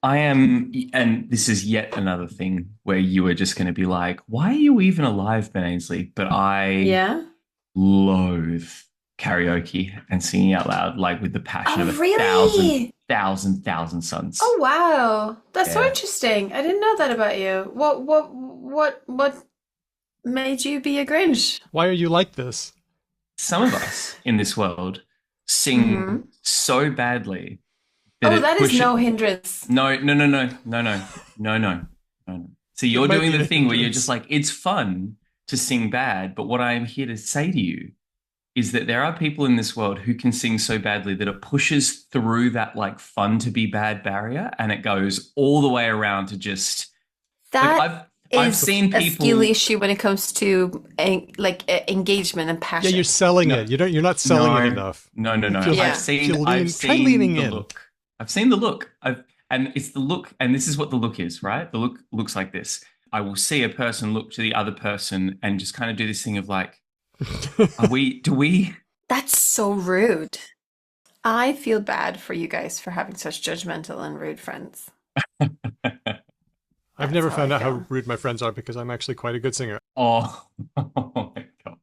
I am, and this is yet another thing where you are just going to be like, why are you even alive, Ben Ainsley? But I Yeah. loathe karaoke and singing out loud, like with the passion of Oh, a thousand, really? thousand, thousand suns. Oh, wow. That's so Yeah. interesting. I didn't know that about you. What made you be a Grinch? Why are you like this? Some of us in this world sing Mm-hmm. so badly that Oh, it that is pushes. no hindrance. No, no, no, no, no, no, no, no, no. So It you're might doing be the a thing where you're just hindrance. like, it's fun to sing bad, but what I am here to say to you is that there are people in this world who can sing so badly that it pushes through that like fun to be bad barrier and it goes all the way around to just like That I've is seen a skill people. issue when it comes to engagement and Yeah, you're passion. selling No, it. You're not selling it no, enough. no, no, If no. you I've Yeah. if you seen I've try seen leaning the in. look. I've seen the look. I've and it's the look, and this is what the look is, right? The look looks like this. I will see a person look to the other person and just kind of do this thing of like, do we? That's so rude. I feel bad for you guys for having such judgmental and rude friends. I've That's never how I found out how feel. rude my friends are because I'm actually quite a good singer. Oh, oh my God.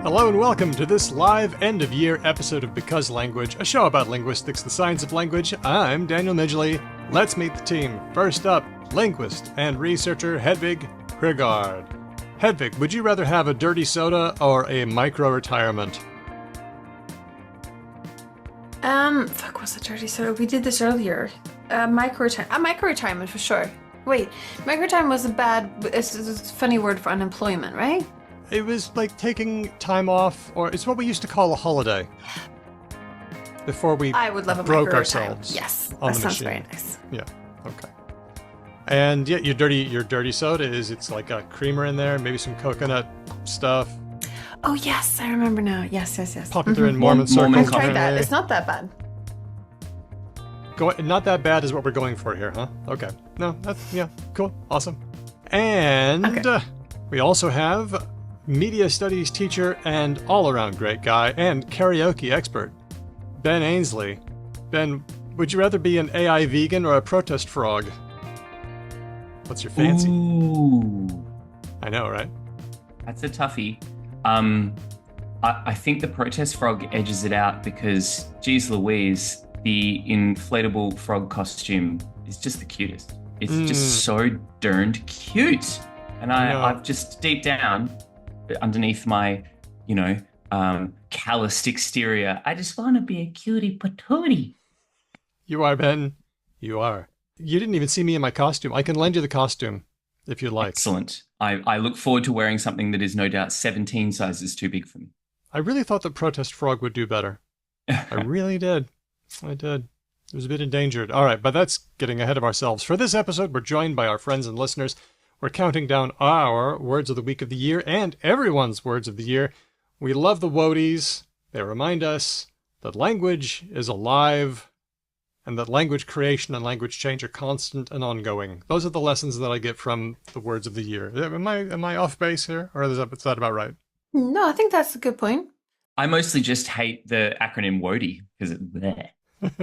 Hello and welcome to this live end-of-year episode of Because Language, a show about linguistics, the science of language. I'm Daniel Midgley. Let's meet the team. First up, linguist and researcher Hedvig Krigard. Hedvig, would you rather have a dirty soda or a micro-retirement? Fuck, was it dirty soda? We did this earlier. A micro retirement for sure. Wait, micro retirement was it's a funny word for unemployment, right? It was like taking time off, or it's what we used to call a holiday. Before we I would love a broke micro retirement. ourselves Yes, on that the sounds machine. very nice. Yeah, okay. And yeah, your dirty soda it's like a creamer in there, maybe some coconut stuff. Oh yes, I remember now. Yes, yes, yes. Popular in Mormon Mormon circles. I've tried that. apparently. It's not that bad. Not that bad is what we're going for here, huh? Okay. No, yeah, cool, awesome. And Okay. we also have media studies teacher and all-around great guy and karaoke expert, Ben Ainsley. Ben, would you rather be an AI vegan or a protest frog? What's your fancy? Ooh, I know, right? that's a toughie. I think the protest frog edges it out because, geez Louise, the inflatable frog costume is just the cutest. It's just so darned cute. And No. I've just deep down, underneath my, calloused exterior, I just want to be a cutie patootie. You are, Ben. You are. You didn't even see me in my costume. I can lend you the costume if you'd like. Excellent. I look forward to wearing something that is no doubt 17 sizes too big for me. I really thought that Protest Frog would do better. I really did. I did. It was a bit endangered. All right, but that's getting ahead of ourselves. For this episode, we're joined by our friends and listeners. We're counting down our words of the week of the year and everyone's words of the year. We love the woadies. They remind us that language is alive and that language creation and language change are constant and ongoing. Those are the lessons that I get from the words of the year. Am I off base here, or is that about right? No, I think that's a good point. I mostly just hate the acronym WODI because it's there.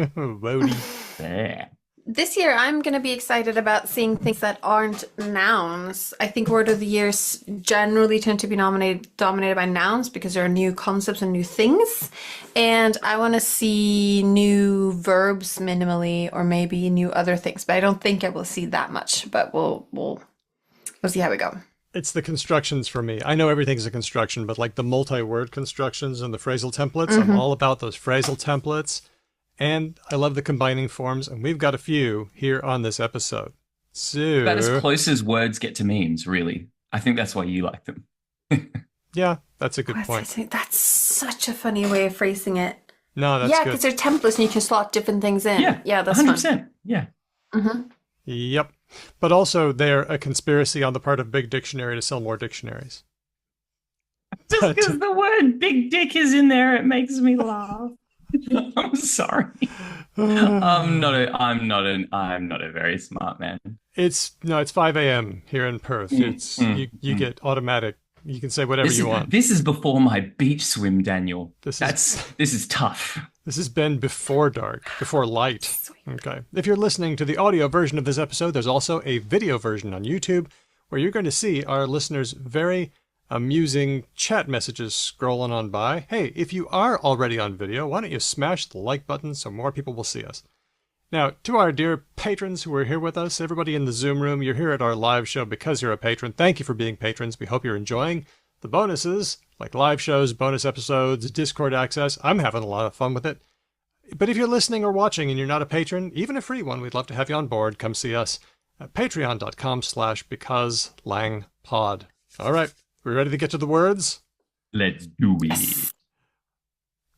Woady. There. This year, I'm going to be excited about seeing things that aren't nouns. I think word of the years generally tend to be dominated by nouns because there are new concepts and new things. And I want to see new verbs minimally, or maybe new other things. But I don't think I will see that much. But we'll see how we go. It's the constructions for me. I know everything's a construction, but like the multi-word constructions and the phrasal templates, I'm all about those phrasal templates. And I love the combining forms, and we've got a few here on this episode. So, About as close as words get to memes, really. I think that's why you like them. yeah, that's a good point. That's such a funny way of phrasing it. No, that's Yeah, good. because they're templates and you can slot different things in. Yeah, that's 100%. fun. Yeah. Yep. But also, they're a conspiracy on the part of Big Dictionary to sell more dictionaries. Just because the word big dick is in there, it makes me laugh. I'm sorry. I'm not a very smart man. It's 5 a.m. here in Perth. It's you Mm. get automatic. You can say whatever you want. This is before my beach swim, Daniel. This is This is tough. This has been before dark, before light. Okay. If you're listening to the audio version of this episode, there's also a video version on YouTube where you're going to see our listeners' very amusing chat messages scrolling on by. Hey, if you are already on video, why don't you smash the like button so more people will see us? Now, to our dear patrons who are here with us, everybody in the Zoom room, you're here at our live show because you're a patron. Thank you for being patrons. We hope you're enjoying the bonuses, like live shows, bonus episodes, Discord access. I'm having a lot of fun with it. But if you're listening or watching and you're not a patron, even a free one, we'd love to have you on board. Come see us at patreon.com/becauselangpod. All right, we ready to get to the words? Let's do it.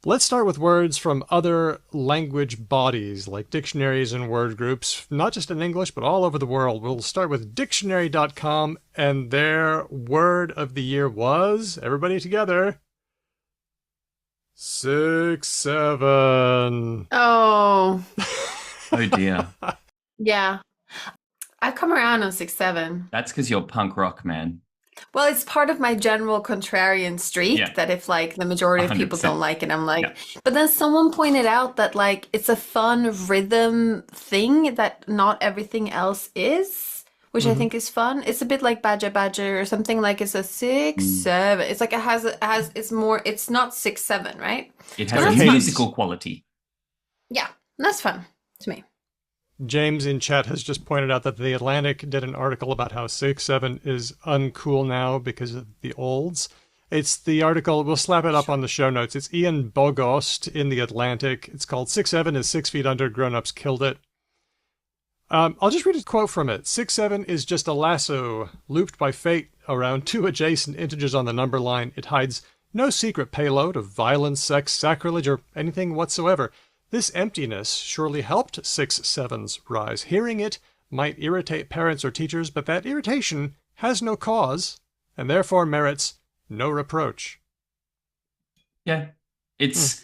Let's start with words from other language bodies, like dictionaries and word groups, not just in English, but all over the world. We'll start with dictionary.com, and their word of the year was, everybody together, 6-7. Oh, Oh dear. yeah. I've come around on 6-7. That's because you're punk rock, man. Well, it's part of my general contrarian streak Yeah. that if like the majority of people 100%. don't like it, I'm like, Yeah. but then someone pointed out that like it's a fun rhythm thing that not everything else is, which I think is fun. It's a bit like Badger Badger or something, like it's a 6-7. It's like it's not 6-7, right? It Well, has a that's fun. musical quality. Yeah, that's fun to me. James in chat has just pointed out that The Atlantic did an article about how 6-7 is uncool now because of the olds. It's the article, we'll slap it up on the show notes. It's Ian Bogost in The Atlantic. It's called 6-7 is 6 feet under, grown-ups killed it. I'll just read a quote from it. 6-7 is just a lasso looped by fate around two adjacent integers on the number line. It hides no secret payload of violence, sex, sacrilege, or anything whatsoever. This emptiness surely helped 6-7's rise. Hearing it might irritate parents or teachers, but that irritation has no cause, and therefore merits no reproach. Yeah. It's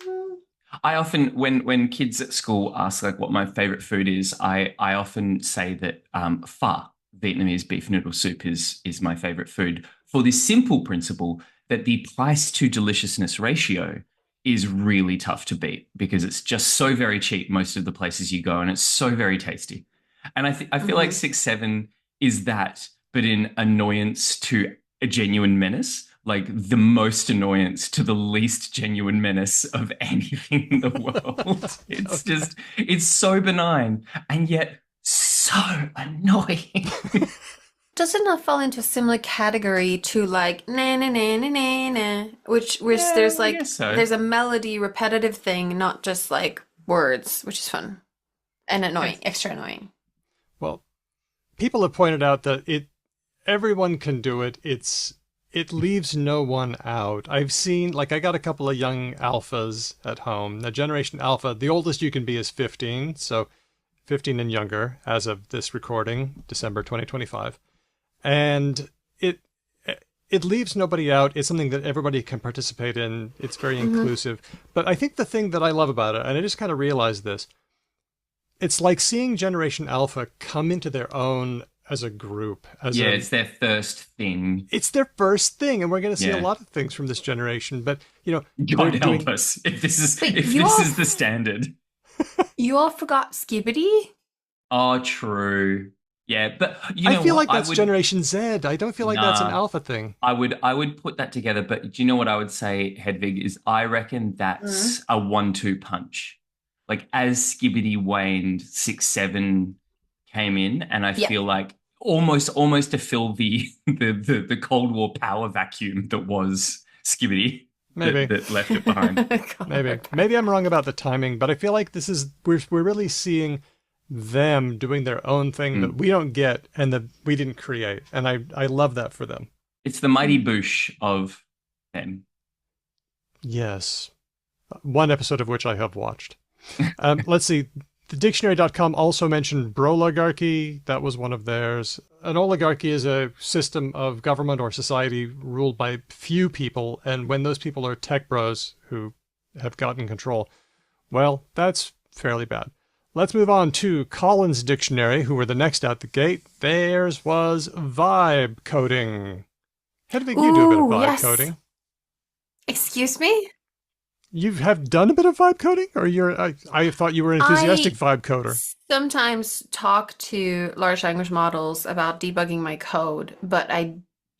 I often when kids at school ask like what my favorite food is, I often say that pho, Vietnamese beef noodle soup, is my favorite food for this simple principle that the price to deliciousness ratio is really tough to beat because it's just so very cheap most of the places you go, and it's so very tasty. And I feel like 6-7 is that, but in annoyance to a genuine menace, like the most annoyance to the least genuine menace of anything in the world. It's so benign and yet so annoying. Does it not fall into a similar category to like na na na na na na, which Yeah, there's I like guess so. there's a melody repetitive thing, not just like words, which is fun and annoying, extra annoying. Well, people have pointed out that everyone can do it. It leaves no one out. I've seen, like, I got a couple of young alphas at home. The Generation Alpha, the oldest you can be is 15, so 15 and younger as of this recording, December 2025. And it leaves nobody out. It's something that everybody can participate in. It's very inclusive. But I think the thing that I love about it, and I just kind of realized this, it's like seeing Generation Alpha come into their own as a group. It's their first thing. It's their first thing, and we're going to see a Yeah. lot of things from this generation. But, God they're help doing... us if this is Wait, if you this all- is the standard. You all forgot Skibbity? Oh, true. Yeah, but you know I feel what? like that's I would, Generation Z. I don't feel like that's an Nah. alpha thing. I would put that together, but do you know what I would say, Hedvig, is I reckon that's a 1-2 punch. Like as Skibbity waned, 6-7 came in, and I feel like almost to fill the Cold War power vacuum that was Skibbity. Maybe. that left it behind. Maybe I'm wrong about the timing, but I feel like we're really seeing them doing their own thing that we don't get and that we didn't create, and I love that for them. It's the mighty boosh of them. Yes. One episode of which I have watched. Let's see. The dictionary.com also mentioned broligarchy. That was one of theirs. An oligarchy is a system of government or society ruled by few people, and when those people are tech bros who have gotten control, Well, that's fairly bad. Let's move on to Collins Dictionary, who were the next out the gate. Theirs was vibe coding. Hedvig, you do a bit of Ooh, vibe yes. coding. Excuse me? You have done a bit of vibe coding? Or I thought you were an enthusiastic I vibe coder. sometimes talk to large language models about debugging my code, but I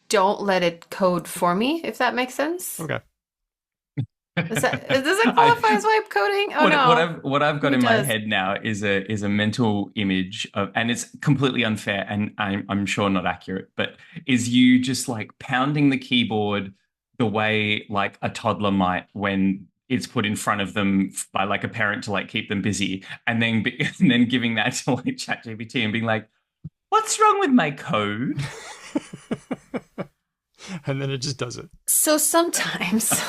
don't let it code for me, if that makes sense. Okay. Does that qualify I as vibe coding? Oh what no, I've got maybe it in my does. head now is a mental image of, and it's completely unfair and I'm sure not accurate, but is you just like pounding the keyboard the way like a toddler might when it's put in front of them by like a parent to like keep them busy, and then and then giving that to like ChatGPT and being like, "What's wrong with my code?" And then it just does it. So sometimes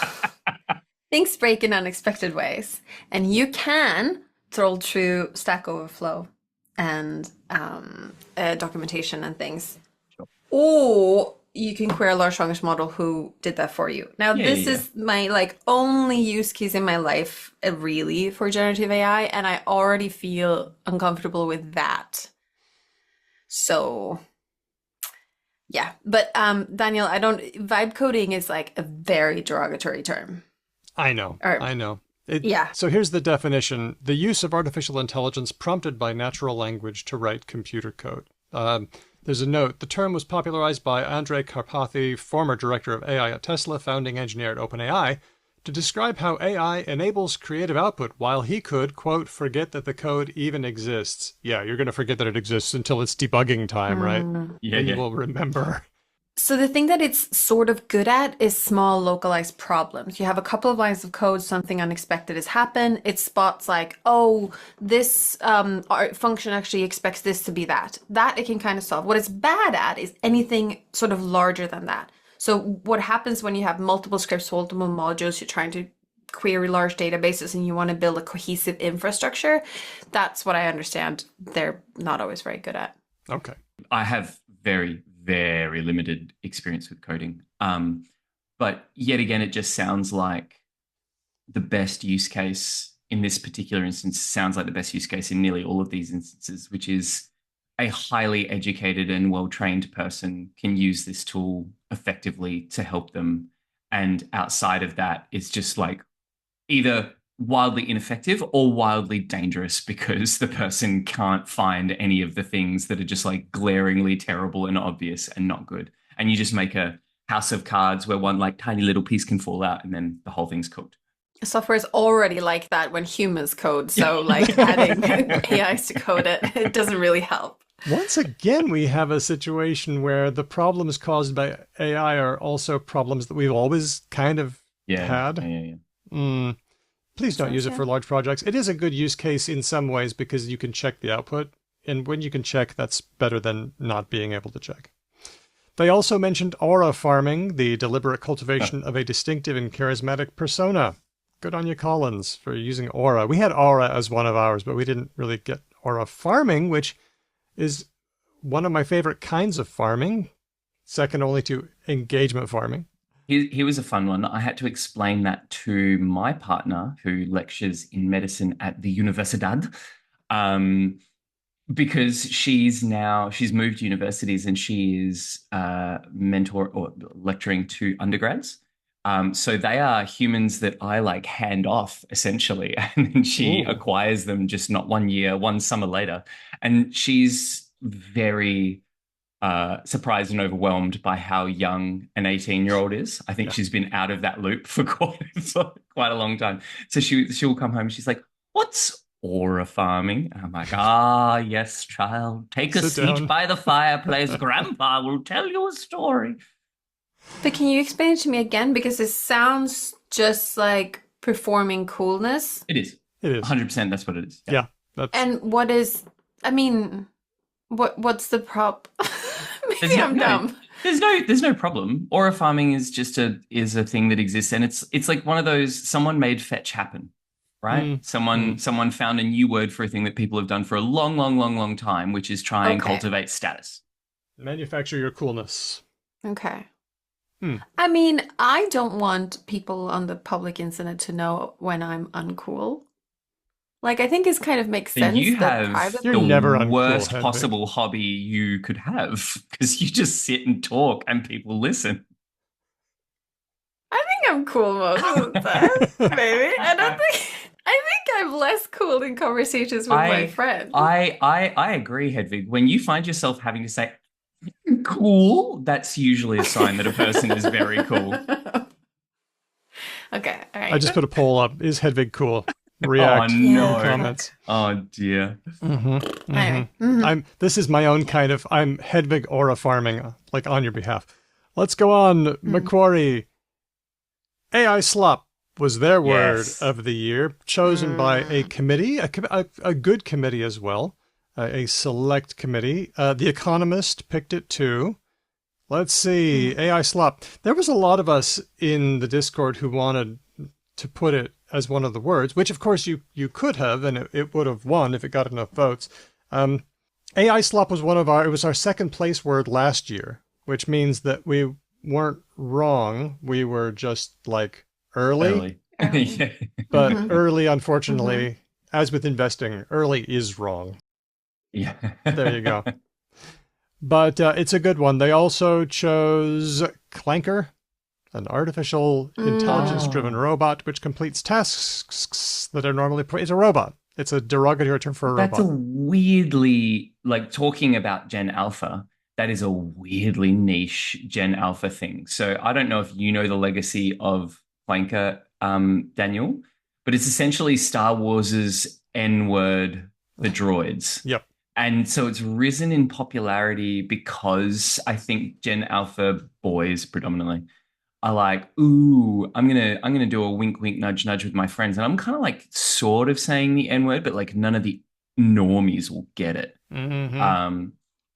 things break in unexpected ways, and you can troll through Stack Overflow and documentation and things. Sure. Or you can query a large language model who did that for you. Now, Yeah, this yeah, yeah. is my like only use case in my life, really, for generative AI, and I already feel uncomfortable with that. So, yeah. But Daniel, I don't vibe coding is like a very derogatory term. I know. Or I know. yeah. So here's the definition. The use of artificial intelligence prompted by natural language to write computer code. There's a note. The term was popularized by Andrej Karpathy, former director of AI at Tesla, founding engineer at OpenAI, to describe how AI enables creative output while he could, quote, forget that the code even exists. Yeah, you're going to forget that it exists until it's debugging time, right? Yeah, Then you yeah. will remember. So the thing that it's sort of good at is small localized problems. You have a couple of lines of code, something unexpected has happened. It spots like, oh, this function actually expects this to be that. That it can kind of solve. What it's bad at is anything sort of larger than that. So what happens when you have multiple scripts, multiple modules, you're trying to query large databases and you want to build a cohesive infrastructure, that's what I understand they're not always very good at. Okay. I have very, very limited experience with coding. But yet again, it just sounds like the best use case in this particular instance sounds like the best use case in nearly all of these instances, which is a highly educated and well-trained person can use this tool effectively to help them. And outside of that, it's just like either wildly ineffective or wildly dangerous because the person can't find any of the things that are just like glaringly terrible and obvious and not good. And you just make a house of cards where one like tiny little piece can fall out and then the whole thing's cooked. Software is already like that when humans code, so like adding AIs to code it doesn't really help. Once again, we have a situation where the problems caused by AI are also problems that we've always kind of had. Yeah. Please don't use it for large projects. It is a good use case in some ways because you can check the output. And when you can check, that's better than not being able to check. They also mentioned aura farming, the deliberate cultivation of a distinctive and charismatic persona. Good on you, Collins, for using aura. We had aura as one of ours, but we didn't really get aura farming, which is one of my favorite kinds of farming, second only to engagement farming. Here was a fun one. I had to explain that to my partner who lectures in medicine at the Universidad, because she's moved universities and she is mentor or lecturing to undergrads. So they are humans that I like hand off essentially, and then she acquires them just not 1 year, one summer later, and she's very surprised and overwhelmed by how young an 18-year-old is. I think she's been out of that loop for quite a long time. So she'll come home and she's like, "What's aura farming?" And I'm like, "Ah, yes, child. Take a seat by the fireplace. Grandpa will tell you a story." But can you explain it to me again? Because it sounds just like performing coolness. It is. It is. 100%. That's what it is. Yeah. And what is, I mean, what's the prop? Maybe I'm dumb. There's no problem. Aura farming is just a thing that exists, and it's like one of those, someone made fetch happen, right? Someone found a new word for a thing that people have done for a long time, which is try and cultivate status. Manufacture your coolness. Okay. I mean, I don't want people on the public internet to know when I'm uncool. Like, I think it kind of makes So you sense that have private. You're the never uncool, worst Hedwig. possible hobby you could have because you just sit and talk and people listen. I think I'm cool most of the time, maybe. I think I'm less cool in conversations with my I friends. I agree, Hedvig. When you find yourself having to say cool, that's usually a sign that a person is very cool. Okay, all I right. just put a poll up. Is Hedvig cool? Oh React in the no. Yeah. comments. Oh dear. Anyway. Mhm. This is my own kind of, I'm Hedvig aura farming, like on your behalf. Let's go on, Macquarie. AI slop was their word Yes. of the year, chosen by a committee, a good committee as well, a select committee. The Economist picked it too. Let's see, AI slop. There was a lot of us in the Discord who wanted to put it as one of the words, which of course you could have, and it would have won if it got enough votes. AI slop was it was our second place word last year, which means that we weren't wrong. We were just like early. Yeah. But Mhm. early, unfortunately, as with investing, early is wrong. Yeah. There you go. But it's a good one. They also chose Clanker, an artificial intelligence-driven robot which completes tasks that are normally... It's a robot. It's a derogatory term for a That's a robot. weirdly, like talking about Gen Alpha, that is a weirdly niche Gen Alpha thing. So I don't know if you know the legacy of Flanker, Daniel, but it's essentially Star Wars's N-word, the droids. Yep. And so it's risen in popularity because I think Gen Alpha boys predominantly are like, ooh, I'm gonna do a wink, wink, nudge, nudge with my friends. And I'm kind of like sort of saying the N-word, but like none of the normies will get it. Mm-hmm.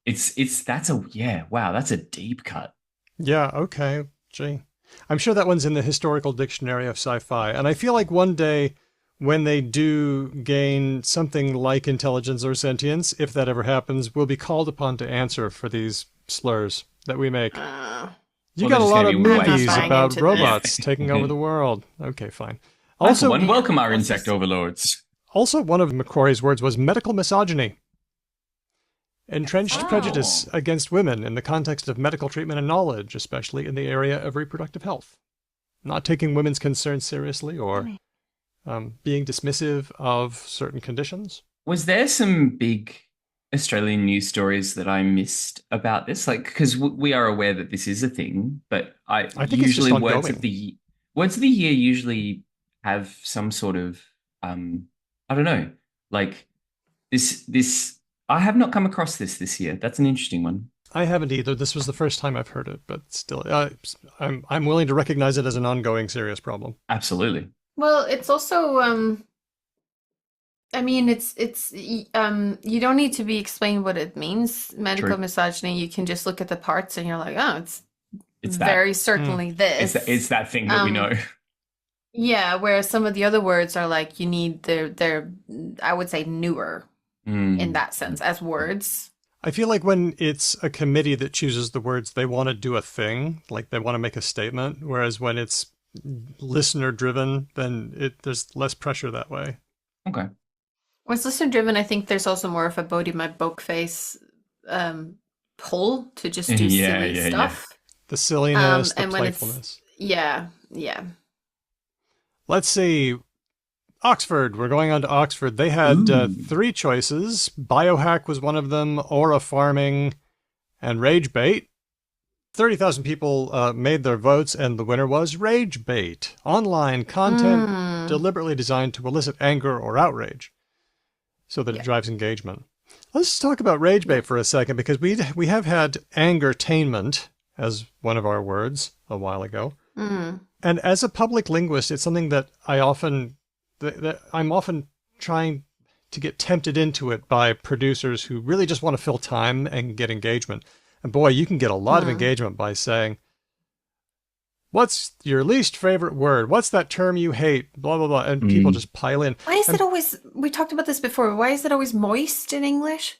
That's a yeah, wow, that's a deep cut. Yeah, okay. Gee. I'm sure that one's in the historical dictionary of sci-fi. And I feel like one day when they do gain something like intelligence or sentience, if that ever happens, we'll be called upon to answer for these slurs that we make. You Well, got they're a just lot gonna of be I'm not movies buying about into robots this. taking over the world. Okay, fine. Also, Also, one welcome our that's insect just- overlords. also one of Macquarie's words was medical misogyny. Entrenched Oh. prejudice against women in the context of medical treatment and knowledge, especially in the area of reproductive health. Not taking women's concerns seriously or being dismissive of certain conditions. Was there some big Australian news stories that I missed about this? Like, because we are aware that this is a thing, but I think it's just usually ongoing. words of the year usually have some sort of I don't know, like this. I have not come across this year. That's an interesting one. I haven't either. This was the first time I've heard it, but still, I'm willing to recognize it as an ongoing serious problem. Absolutely. Well, it's also I mean, you don't need to be explained what it means. Medical True. misogyny, you can just look at the parts and you're like, oh, it's It's very that. certainly this. It's that thing that we know. Yeah, whereas some of the other words are like you need they're I would say newer in that sense as words. I feel like when it's a committee that chooses the words, they want to do a thing, like they want to make a statement, whereas when it's listener driven, then there's less pressure that way. Okay. When it's listener driven, I think there's also more of a Bodhi my boke face pull to just do Yeah, silly yeah, stuff. The silliness, the And when it's playfulness. yeah. Let's see. Oxford. We're going on to Oxford. They had Ooh. 3 choices. Biohack was one of them, aura farming, and rage bait. 30,000 people made their votes, and the winner was rage bait. Online content deliberately designed to elicit anger or outrage so that it drives engagement. Let's talk about rage bait for a second, because we have had angertainment as one of our words a while ago. And as a public linguist, it's something that I'm often trying to get tempted into it by producers who really just want to fill time and get engagement. And boy, you can get a lot of engagement by saying, what's your least favorite word? What's that term you hate? Blah, blah, blah. And people just pile in. Why is it always, we talked about this before, why is it always moist in English?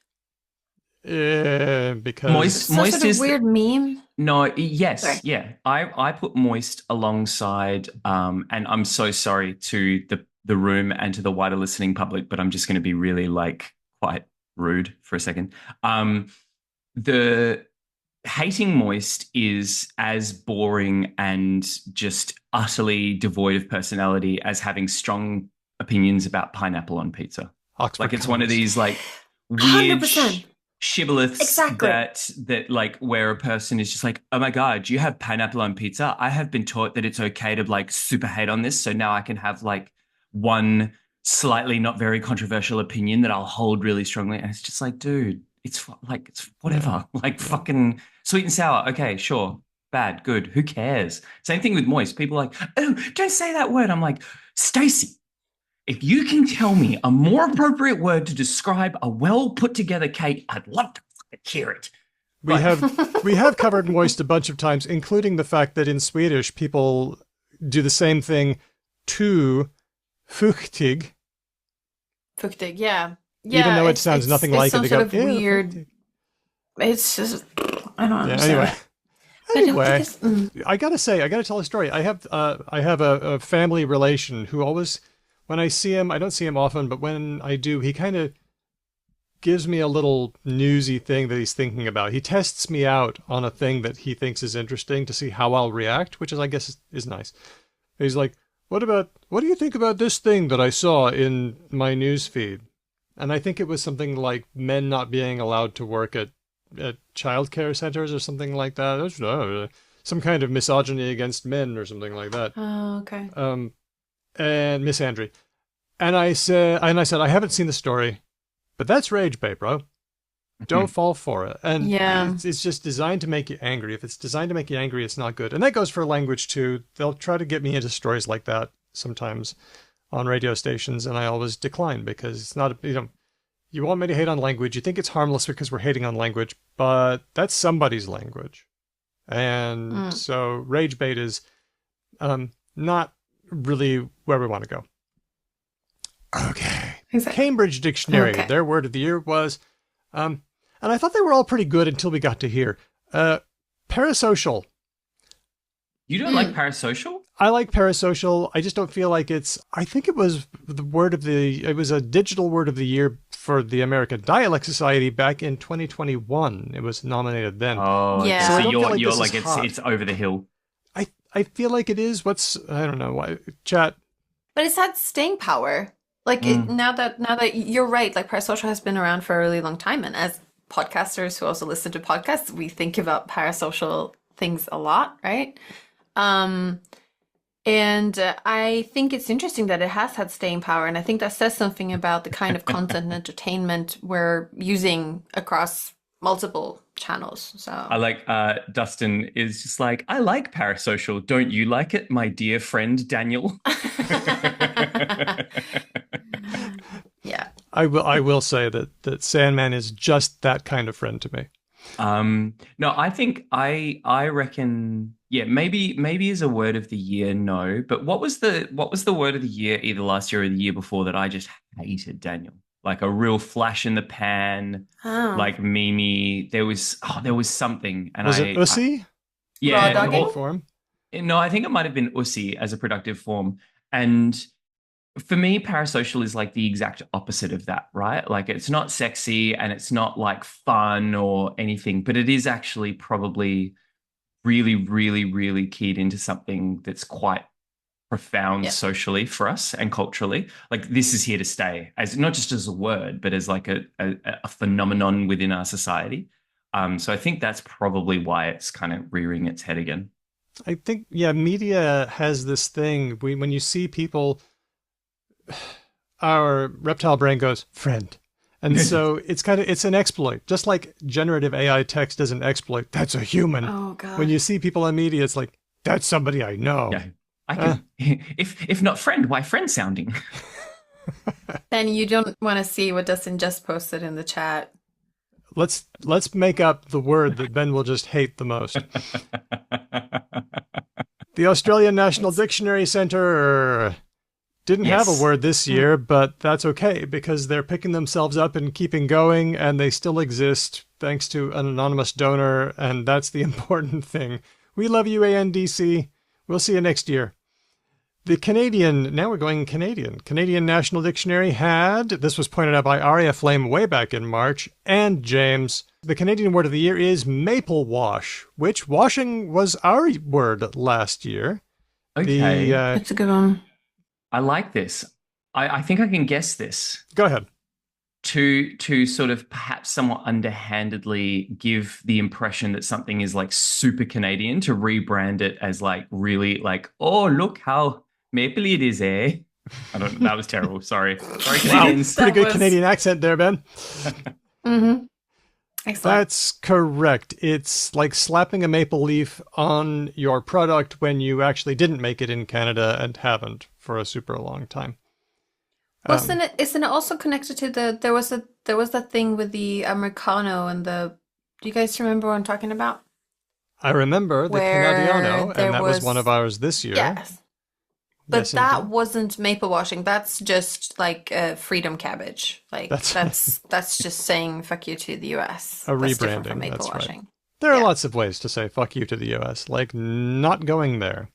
Because Some sort of weird meme. No, yes, Sorry. yeah. I put moist alongside, and I'm so sorry to the room and to the wider listening public, but I'm just going to be really like quite rude for a second. The hating moist is as boring and just utterly devoid of personality as having strong opinions about pineapple on pizza. Oxford Like it's one of Comics. these like weird 100%. shibboleths Exactly. that like where a person is just like, oh my God, you have pineapple on pizza? I have been taught that it's okay to like super hate on this. So now I can have like one slightly not very controversial opinion that I'll hold really strongly. And it's just like, dude, it's like, it's whatever. Like fucking sweet and sour. Okay, sure. Bad, good. Who cares? Same thing with moist. People are like, oh, don't say that word. I'm like, Stacey, if you can tell me a more appropriate word to describe a well put together cake, I'd love to fucking hear it. We have covered moist a bunch of times, including the fact that in Swedish people do the same thing to fuktig. Fuktig, yeah. Even though it sounds nothing like it, some they sort go, of "Ew, weird. fuktig." It's just I don't Yeah, understand. anyway, Anyway, I gotta tell a story. I have a family relation who always, when I see him, I don't see him often, but when I do, he kind of gives me a little newsy thing that he's thinking about. He tests me out on a thing that he thinks is interesting to see how I'll react, which is, I guess, is nice. He's like, what do you think about this thing that I saw in my news feed? And I think it was something like men not being allowed to work at childcare centers or something like that. It was, some kind of misogyny against men or something like that. oh, okay. And misandry. And I said, I haven't seen the story, but that's rage bait, bro. Don't fall for it. And Yeah. it's just designed to make you angry. If it's designed to make you angry, it's not good. And that goes for language too. They'll try to get me into stories like that sometimes on radio stations, and I always decline because it's not, you want me to hate on language. You think it's harmless because we're hating on language, but that's somebody's language. And so rage bait is not really where we want to go. Okay. Exactly. Cambridge Dictionary, Okay. their word of the year was, and I thought they were all pretty good until we got to here. Parasocial. You don't like parasocial? I like parasocial. I just don't feel like I think it was it was a digital word of the year for the American Dialect Society back in 2021. It was nominated then. Oh, Yeah. so So I don't feel like you're this like is hot. it's over the hill. I feel like it is. I don't know why. Chat. But it's had staying power. Like now that you're right, like parasocial has been around for a really long time, and as podcasters who also listen to podcasts, we think about parasocial things a lot, right? And I think it's interesting that it has had staying power, and I think that says something about the kind of content and entertainment we're using across multiple channels. So I like Dustin is just like, I like parasocial. Don't you like it, my dear friend Daniel? yeah. I will say that Sandman is just that kind of friend to me. No, I think I reckon, yeah, maybe as a word of the year, no. But what was the word of the year either last year or the year before that I just hated, Daniel? Like a real flash in the pan, Oh. like Mimi. There was something, and Was it Ussy? yeah, Raw dogging? Or form? no, I think it might have been Ussy as a productive form. And for me, parasocial is like the exact opposite of that, right? Like it's not sexy and it's not like fun or anything, but it is actually probably really, really, really keyed into something that's quite profound Yeah. socially for us and culturally. Like this is here to stay, as not just as a word, but as like a phenomenon within our society. So I think that's probably why it's kind of rearing its head again. I think, yeah, media has this thing. When you see people, our reptile brain goes, friend. And so it's an exploit. Just like generative AI text is an exploit. That's a human. Oh god. When you see people on media, it's like, that's somebody I know. Yeah. I can, if not friend, why friend sounding? Then you don't want to see what Dustin just posted in the chat. Let's make up the word that Ben will just hate the most. The Australian National Dictionary Centre didn't have Yes. a word this year, but that's okay because they're picking themselves up and keeping going, and they still exist thanks to an anonymous donor, and that's the important thing. We love you, ANDC. We'll see you next year. The now we're going Canadian. Canadian National Dictionary had, this was pointed out by Aria Flame way back in March, and James. The Canadian word of the year is maple wash, which washing was our word last year. Okay. That's a good one. I like this. I think I can guess this. Go ahead. To sort of perhaps somewhat underhandedly give the impression that something is like super Canadian, to rebrand it as like really like, oh, look how mapley it is, eh? I don't know. That was terrible. Sorry. Sorry, Canadians. Pretty good Canadian accent there, Ben. Mm-hmm. Excellent. That's correct. It's like slapping a maple leaf on your product when you actually didn't make it in Canada and haven't for a super long time. Isn't it also connected to there was that thing with the Americano and do you guys remember what I'm talking about? I remember the Canadiano, and that was one of ours this year. Yes. But yes, that indeed. wasn't maple washing. That's just like freedom cabbage. Like that's just saying fuck you to the US. A That's different rebranding. from maple That's washing. right. There are lots of ways to say fuck you to the US, like not going there.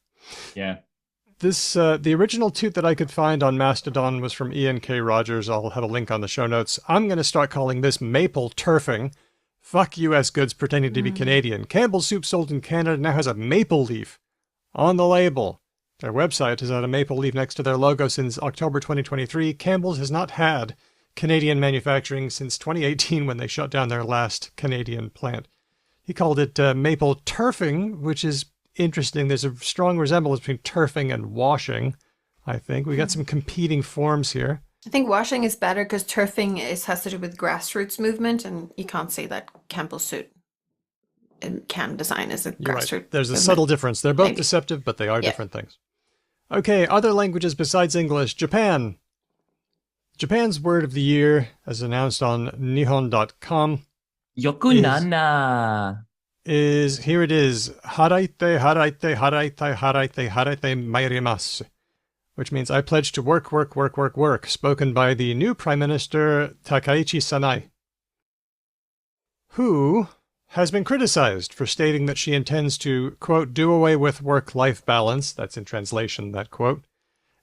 Yeah. This the original toot that I could find on Mastodon was from Ian K. Rogers. I'll have a link on the show notes. I'm going to start calling this maple turfing. Fuck U.S. goods pretending to be Canadian. Campbell's soup sold in Canada now has a maple leaf on the label. Their website has had a maple leaf next to their logo since October 2023. Campbell's has not had Canadian manufacturing since 2018 when they shut down their last Canadian plant. He called it maple turfing, which is interesting. There's a strong resemblance between turfing and washing, I think. We got some competing forms here. I think washing is better because turfing has to do with grassroots movement, and you can't say that Campbell's suit in can design is a You're grassroots right. There's a movement. subtle difference. They're both Maybe. deceptive, but they are different things. Okay, other languages besides English. Japan. Japan's word of the year, as announced on Nihon.com, Yokunana. here it is. Haraite, haraite, haraite, haraite, haraite mairimasu. Which means I pledge to work, work, work, work, work, spoken by the new Prime Minister Takaichi Sanai, who has been criticized for stating that she intends to, quote, do away with work-life balance. That's in translation, that quote.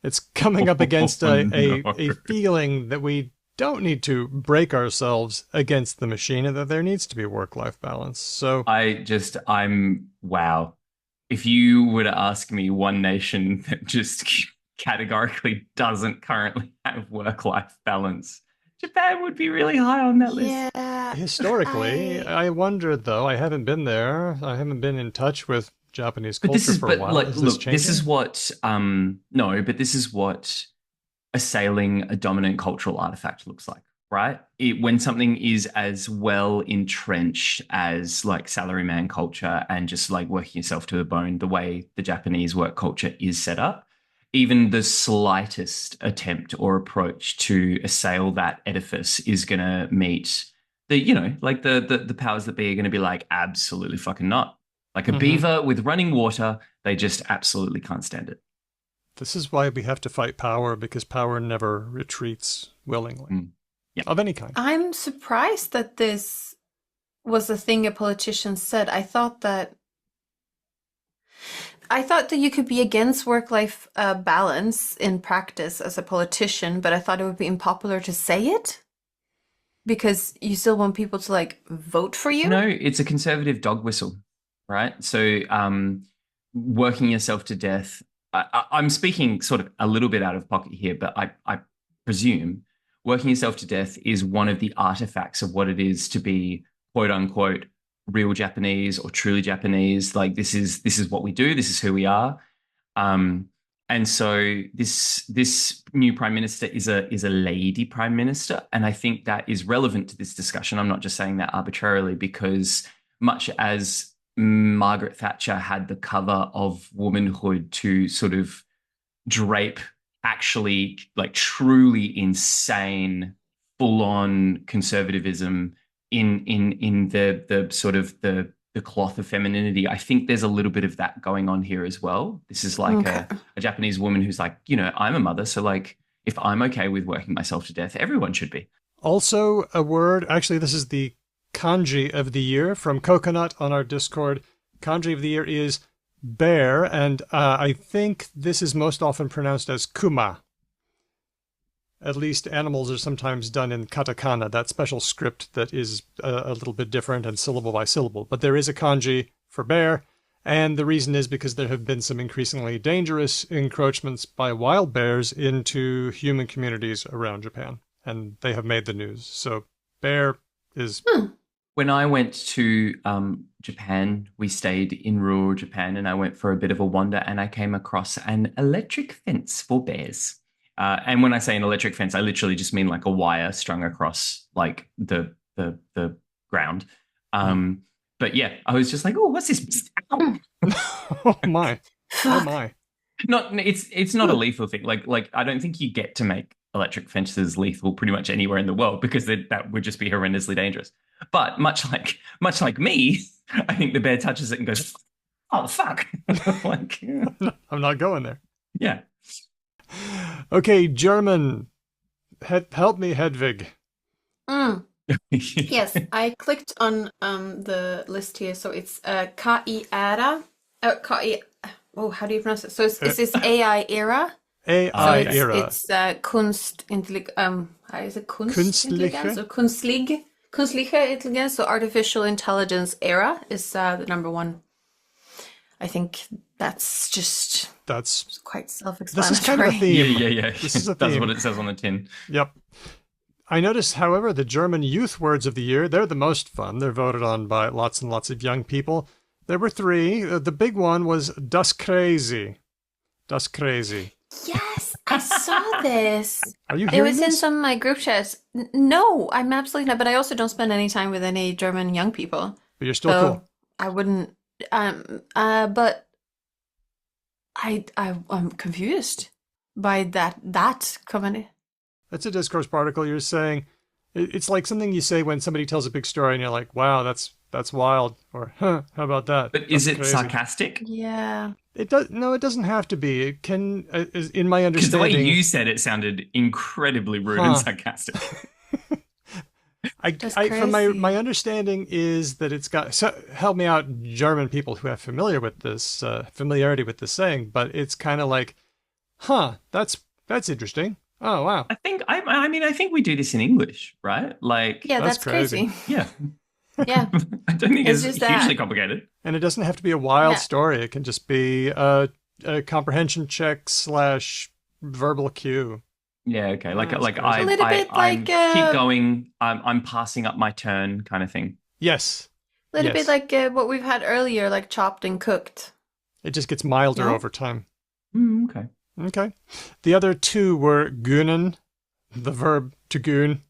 It's coming up against a feeling that we don't need to break ourselves against the machine and that there needs to be work-life balance. So Wow. If you were to ask me one nation that just categorically doesn't currently have work-life balance, Japan would be really high on that list. Yeah. historically, I wondered, though, I haven't been there. I haven't been in touch with Japanese culture for a while. Like, Is look, changing? this is what this is what assailing a dominant cultural artifact looks like, right? When something is as well entrenched as like salaryman culture and just like working yourself to the bone, the way the Japanese work culture is set up, even the slightest attempt or approach to assail that edifice is going to meet the powers that be are going to be like, absolutely fucking not. Like a beaver with running water, they just absolutely can't stand it. This is why we have to fight power, because power never retreats willingly. Yeah. Of any kind. I'm surprised that this was a thing a politician said. I thought that you could be against work-life balance in practice as a politician, but I thought it would be unpopular to say it because you still want people to like vote for you. No, it's a conservative dog whistle, right? So working yourself to death. I'm speaking sort of a little bit out of pocket here, but I presume working yourself to death is one of the artifacts of what it is to be, quote unquote, real Japanese or truly Japanese. Like this is what we do. This is who we are. And so this new prime minister is a lady prime minister, and I think that is relevant to this discussion. I'm not just saying that arbitrarily, because much as Margaret Thatcher had the cover of womanhood to sort of drape actually like truly insane, full-on conservatism in the sort of the cloth of femininity, I think there's a little bit of that going on here as well. This is like a Japanese woman who's like, I'm a mother, so like if I'm okay with working myself to death, everyone should be. Also a word, actually this is the kanji of the year from Coconut on our Discord. Kanji of the year is bear, and I think this is most often pronounced as kuma. At least animals are sometimes done in katakana, that special script that is a little bit different and syllable by syllable. But there is a kanji for bear, and the reason is because there have been some increasingly dangerous encroachments by wild bears into human communities around Japan, and they have made the news. So bear is... When I went to Japan, we stayed in rural Japan, and I went for a bit of a wander, and I came across an electric fence for bears. And when I say an electric fence, I literally just mean like a wire strung across like the ground. But yeah, I was just like, oh, what's this? Oh my. Oh my. It's not a lethal thing. Like I don't think you get to make electric fences lethal pretty much anywhere in the world, because that would just be horrendously dangerous. But much like me, I think the bear touches it and goes, oh fuck. Like, I'm not going there. Yeah. Okay, German. Help me, Hedvig. Yes, I clicked on the list here, so it's KI-era. KI. Oh, how do you pronounce it? So is this AI era? AI So era. it's how is it? Kunstintelligenz or Künstliche Intelligenz. So artificial intelligence era is the number one. I think that's quite self-explanatory. This is kind of a theme. Yeah. This is a That's theme. what it says on the tin. Yep. I noticed, however, the German youth words of the year, they're the most fun. They're voted on by lots and lots of young people. There were 3. The big one was Das Crazy. Das Crazy. Yes, I saw this. Are you It hearing was in this? some of my group chats. No, I'm absolutely not. But I also don't spend any time with any German young people. But you're still So cool. I wouldn't. But I'm confused by that comment. That's a discourse particle. You're saying it's like something you say when somebody tells a big story and you're like, wow, that's wild. Or, huh, how about that? But is That's it crazy. sarcastic? Yeah. It does. No, it doesn't have to be. It can, in my Because the way understanding. you said it sounded incredibly rude and sarcastic. From my understanding is that it's got. So help me out, German people who have familiarity with this saying. But it's kind of like, huh, that's interesting. Oh wow. I think we do this in English, right? Like, Yeah, That's that's crazy. yeah. Yeah. I don't think It's it's just hugely that. complicated. And it doesn't have to be a wild Yeah. story. It can just be a comprehension check / verbal cue. Yeah, okay. Like That's crazy. I, A little I, bit I'm like, keep going. I'm passing up my turn, kind of thing. Yes. A little Yes. bit like what we've had earlier, like chopped and cooked. It just gets milder No? over time. Okay. Okay. The other 2 were goonen, the verb to goon,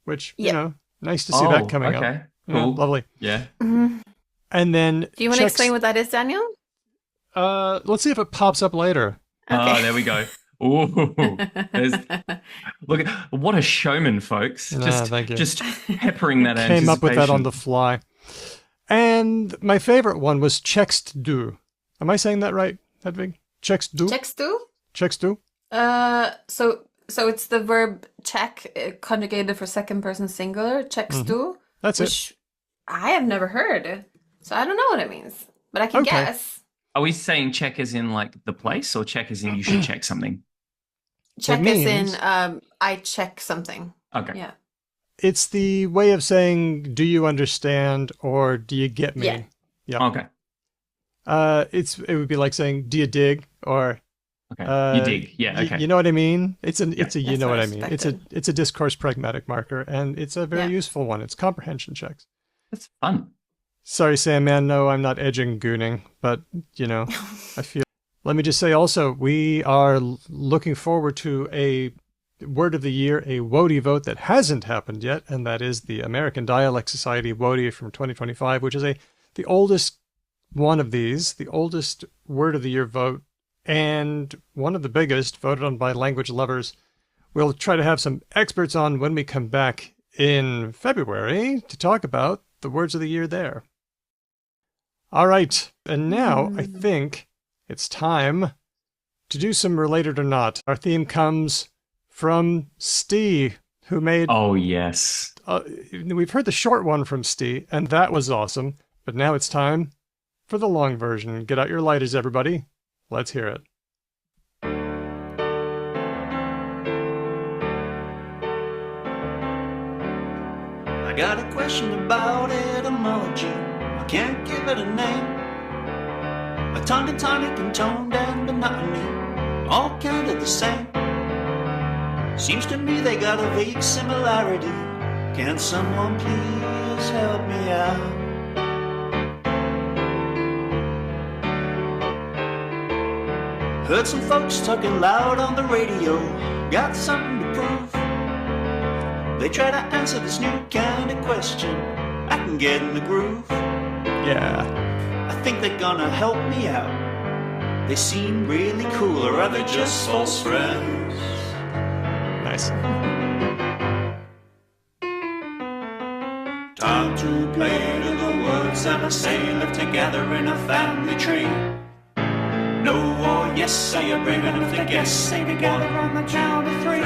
which, Yeah. nice to see that coming up. Okay. Yeah, Cool. lovely. Yeah. Mhm. And then Do you want to explain what that is, Daniel? let's see if it pops up later. Oh, there we go. Ooh, look, what a showman, folks! Thank you. Just peppering that Came up with that on anticipation. the fly. And my favorite one was checkst du. Am I saying that right, Hedvig? Checkst du? Checks do? Checkst du? So it's the verb check conjugated for second person singular. Checks do, That's it. which I have never heard. So I don't know what it means, but I can Okay. guess. Are we saying check as in like the place, or check as in you should check something? Check means- as in I check something. Okay. Yeah. It's the way of saying, do you understand or do you get me? Yeah. Yeah. Okay. It would be like saying, do you dig? Or Okay. You dig. Yeah. Okay. you know what I mean? It's a you That's know what what I I mean. expected. It's a discourse pragmatic marker, and it's a very Yeah. useful one. It's comprehension checks. That's fun. Sorry, Sam, man. No, I'm not edging gooning, but I feel. Let me just say also, we are looking forward to a word of the year, a WODI vote that hasn't happened yet, and that is the American Dialect Society WODI from 2025, which is the oldest one of these, the oldest word of the year vote, and one of the biggest, voted on by language lovers. We'll try to have some experts on when we come back in February to talk about the words of the year there. All right, and now I think it's time to do some related or not. Our theme comes from Steve, who made... Oh yes. we've heard the short one from Steve, and that was awesome. But now it's time for the long version. Get out your lighters, everybody. Let's hear it. I got a question about etymology. I can't give it a name. A tongue and tonic and toned and monotony, all kind of the same. Seems to me they got a vague similarity. Can someone please help me out? Heard some folks talking loud on the radio, got something to prove. They try to answer this new kind of question. I can get in the groove. Yeah. I think they're gonna help me out. They seem really cool, or are they just false friends? Nice. Time to play to the words that I say, live together in a family tree. No or yes, are you brave enough to guess? Stay together on the count of three.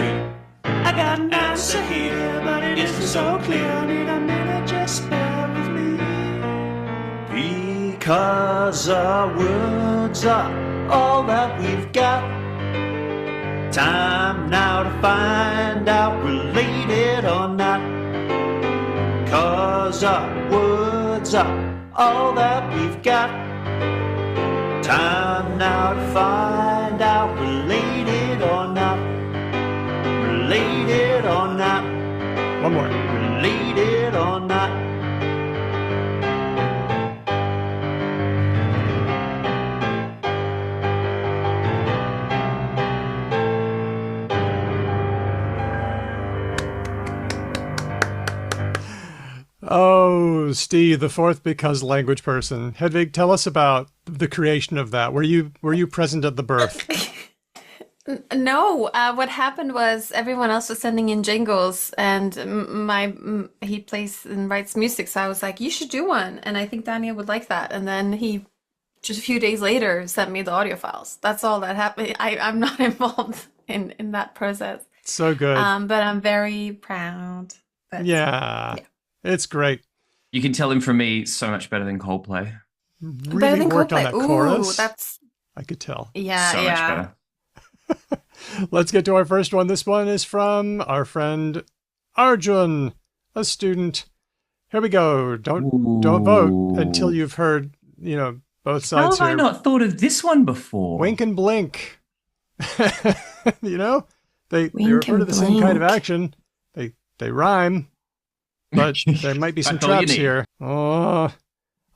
I got an answer here, but it isn't so clear. Need a minute, just bear with me. Because our words are all that we've got. Time now to find out, related or not. 'Cause our words are all that we've got. Time now to find out, related or not. Related or not. One more. Related or not. Oh, Steve, the fourth because language person. Hedvig, tell us about the creation of that. Were you present at the birth? No, what happened was everyone else was sending in jingles, and he plays and writes music, so I was like, you should do one, and I think Daniel would like that. And then he, just a few days later, sent me the audio files. That's all that happened. I'm not involved in that process. So good. But I'm very proud. Yeah, it's great. You can tell him from me so much better than Coldplay. Really Better than worked on Coldplay. that chorus. That's I could tell. So much better. Let's get to our first one. This one is from our friend Arjun, a student. Here we go. Don't vote until you've heard, both How sides have I here. not thought of this one before? Wink and blink. They Wink refer to and the same kind of blink. action. They rhyme, but there might be some That's all you traps need. here. Oh,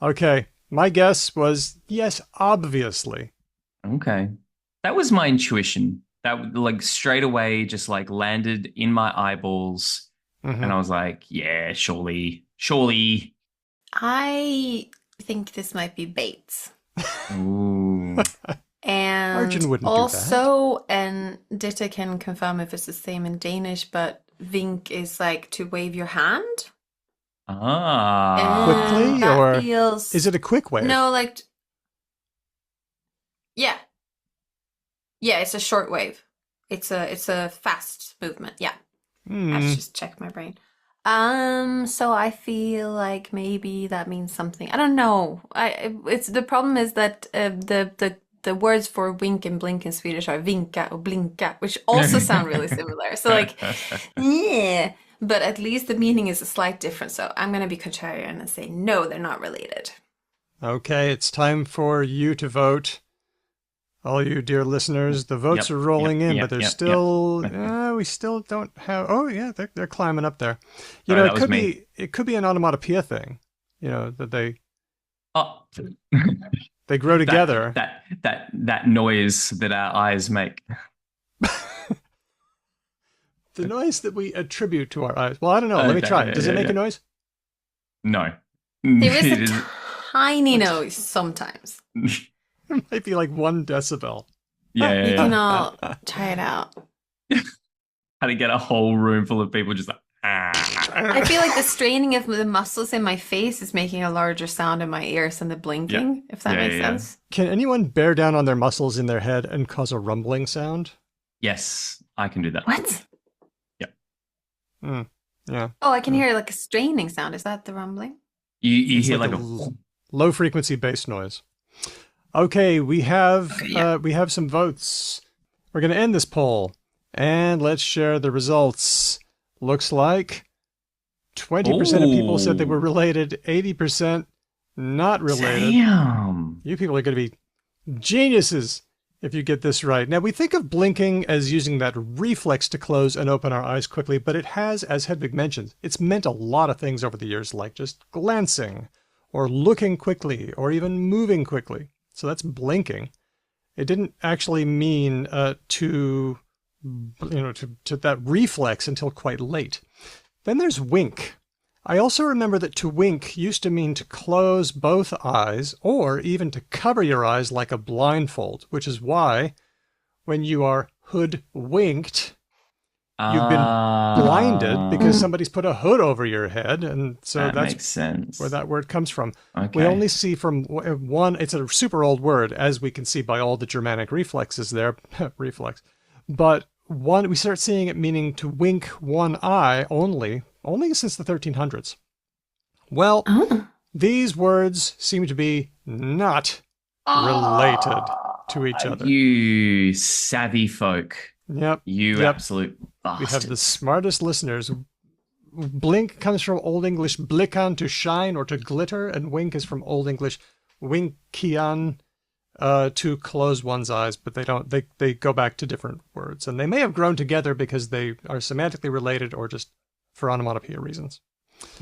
okay. My guess was yes, obviously. Okay. That was my intuition. That straight away just landed in my eyeballs. Mhm. And I was like, yeah, surely. I think this might be Bates. Ooh. And Arjun wouldn't do also, and Ditte can confirm if it's the same in Danish, but wink is like to wave your hand. Ah. Quickly, And that or feels... Is it a quick wave? No, yeah. Yeah, it's a short wave. It's a fast movement. Yeah. I have to just check my brain. So I feel like maybe that means something. I don't know. It's the problem is that the words for wink and blink in Swedish are vinka or blinka, which also sound really similar. So yeah, but at least the meaning is a slight difference. So I'm gonna be contrarian and say no, they're not related. Okay, it's time for you to vote. All you dear listeners, the votes are rolling in, but there's still we still don't have. Oh yeah, they're climbing up there. It could be an onomatopoeia thing. That they grow together. That noise that our eyes make. The noise that we attribute to our eyes. Well, I don't know. Let me Okay, try. Does it make a noise? No. There is It a is- tiny noise sometimes. It might be like 1 decibel. Yeah. You can all try it out. How to get a whole room full of people just I feel like the straining of the muscles in my face is making a larger sound in my ears than the blinking, if that makes sense. Can anyone bear down on their muscles in their head and cause a rumbling sound? Yes, I can do that. What? Yeah. Oh, I can hear like a straining sound. Is that the rumbling? You It's hear like like a a Low frequency bass noise. Okay, we have some votes. We're going to end this poll, and let's share the results. Looks like 20% of people said they were related, 80% not related. Damn. You people are going to be geniuses if you get this right. Now, we think of blinking as using that reflex to close and open our eyes quickly, but it has, as Hedvig mentioned, it's meant a lot of things over the years, like just glancing, or looking quickly, or even moving quickly. So that's blinking. It didn't actually mean to that reflex until quite late. Then there's wink. I also remember that to wink used to mean to close both eyes or even to cover your eyes like a blindfold, which is why when you are hoodwinked, you've been blinded because somebody's put a hood over your head, and so that that's makes sense. where that word comes from. Okay. We only see from one, it's a super old word, as we can see by all the Germanic reflexes there, reflex, but one, we start seeing it meaning to wink one eye only since the 1300s. Well, these words seem to be not related to each other. You savvy folk. Yep. You Yep. absolute bastard. We have the smartest listeners. Blink comes from Old English blickan, to shine or to glitter, and wink is from Old English winkian, to close one's eyes, but they go back to different words. And they may have grown together because they are semantically related or just for onomatopoeia reasons.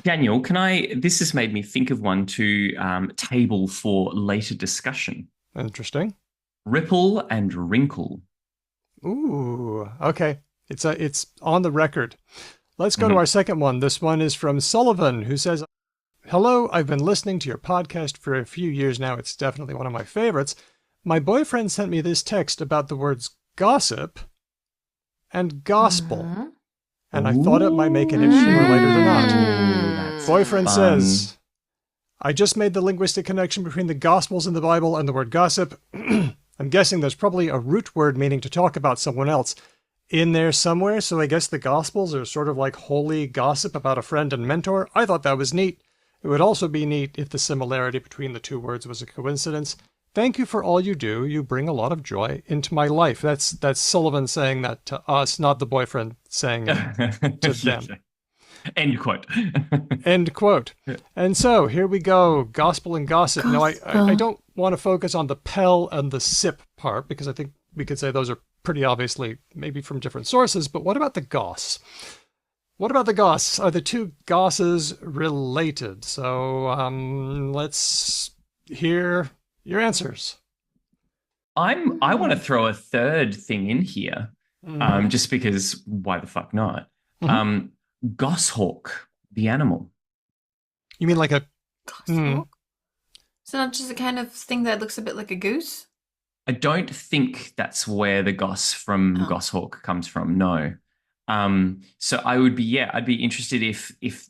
Daniel, this has made me think of one to table for later discussion. Interesting. Ripple and wrinkle. Ooh, okay. It's on the record. Let's go to our second one. This one is from Sullivan, who says, "Hello, I've been listening to your podcast for a few years now. It's definitely one of my favorites. My boyfriend sent me this text about the words gossip and gospel, and I thought it might make it interesting related or not. Boyfriend says, I just made the linguistic connection between the Gospels in the Bible and the word gossip. I'm guessing there's probably a root word meaning to talk about someone else in there somewhere, so I guess the Gospels are sort of like holy gossip about a friend and mentor. I thought that was neat. It would also be neat if the similarity between the two words was a coincidence. Thank you for all you do. You bring a lot of joy into my life." That's Sullivan saying that to us, not the boyfriend saying it to them. End quote. End quote. And so here we go. Gospel and gossip. Now, I don't want to focus on the pel and the sip part because I think we could say those are pretty obviously maybe from different sources. But what about the goss? What about the goss? Are the two gosses related? So let's hear your answers. I want to throw a third thing in here, just because why the fuck not? Goshawk, the animal. You mean like a Goshawk? So not just a kind of thing that looks a bit like a goose? I don't think that's where the goss from goshawk comes from. No. So I'd be interested if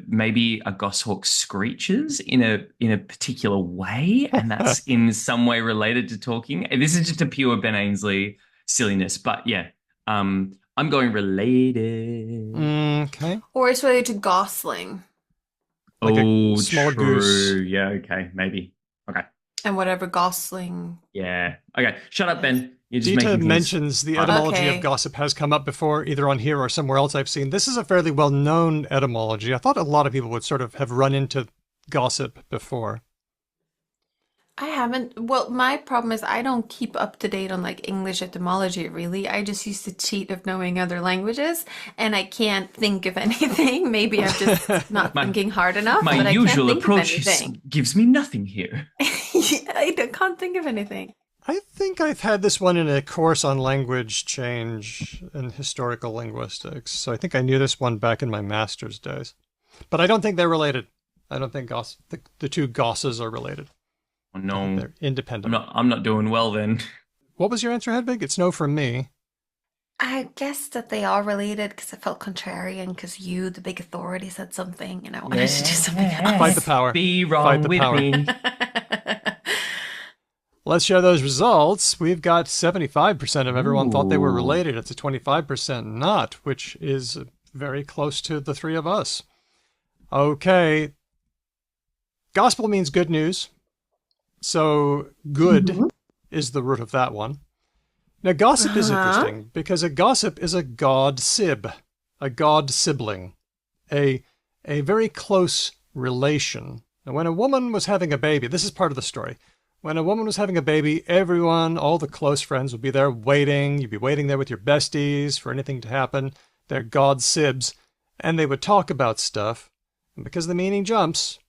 maybe a goshawk screeches in a particular way, and that's in some way related to talking. And this is just a pure Ben Ainsley silliness, but yeah, I'm going related. Okay. Or it's related to gosling. Like a small true. goose. Yeah. Okay. Maybe. Okay. And whatever gosling. Yeah. Okay. Shut up, Ben. You're just Dita making things... mentions the etymology Okay. of gossip has come up before, either on here or somewhere else I've seen. This is a fairly well-known etymology. I thought a lot of people would sort of have run into gossip before. I haven't. Well, my problem is I don't keep up to date on like English etymology, really. I just used to cheat of knowing other languages, and I can't think of anything. Maybe I'm just not thinking hard enough. My but I usual can't think approach of anything. gives me nothing here. Can't think of anything. I think I've had this one in a course on language change and historical linguistics, so I think I knew this one back in my master's days. But I don't think they're related. I don't think the two gosses are related. Oh, no. They're independent. I'm not doing well then. What was your answer, Hedvig? It's no from me. I guess that they are related because I felt contrarian because you, the big authority, said something and I wanted to do something else. Fight the power. Be Fight wrong the with power. me. Let's share those results. We've got 75% of everyone thought they were related. It's a 25% not, which is very close to the three of us. Okay. Gospel means good news. So good Mhm. is the root of that one. Now, gossip is interesting because a gossip is a god sib, a god sibling, a very close relation. And when a woman was having a baby, this is part of the story. When a woman was having a baby, everyone, all the close friends would be there waiting. You'd be waiting there with your besties for anything to happen. They're god sibs. And they would talk about stuff. And because the meaning jumps,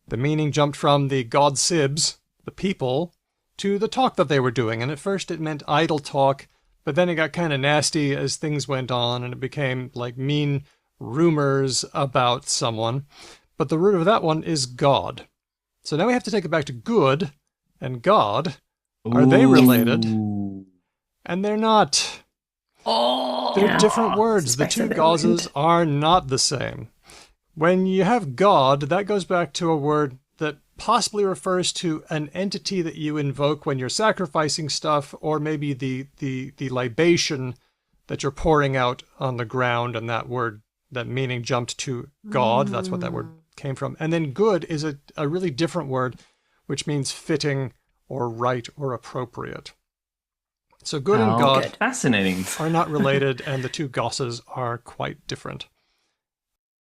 the meaning jumped from the god sibs, the people, to the talk that they were doing. And at first it meant idle talk, but then it got kind of nasty as things went on, and it became like mean rumors about someone. But the root of that one is God. So now we have to take it back to good and God. Are they related? Ooh. And they're not. Oh, They're different words. The Suspected two they gauzes wouldn't. are not the same. When you have God, that goes back to a word that possibly refers to an entity that you invoke when you're sacrificing stuff, or maybe the libation that you're pouring out on the ground, and that word, that meaning jumped to God. That's what that word came from. And then good is a really different word, which means fitting or right or appropriate. So good and How God fascinating. are not related, and the two gosses are quite different.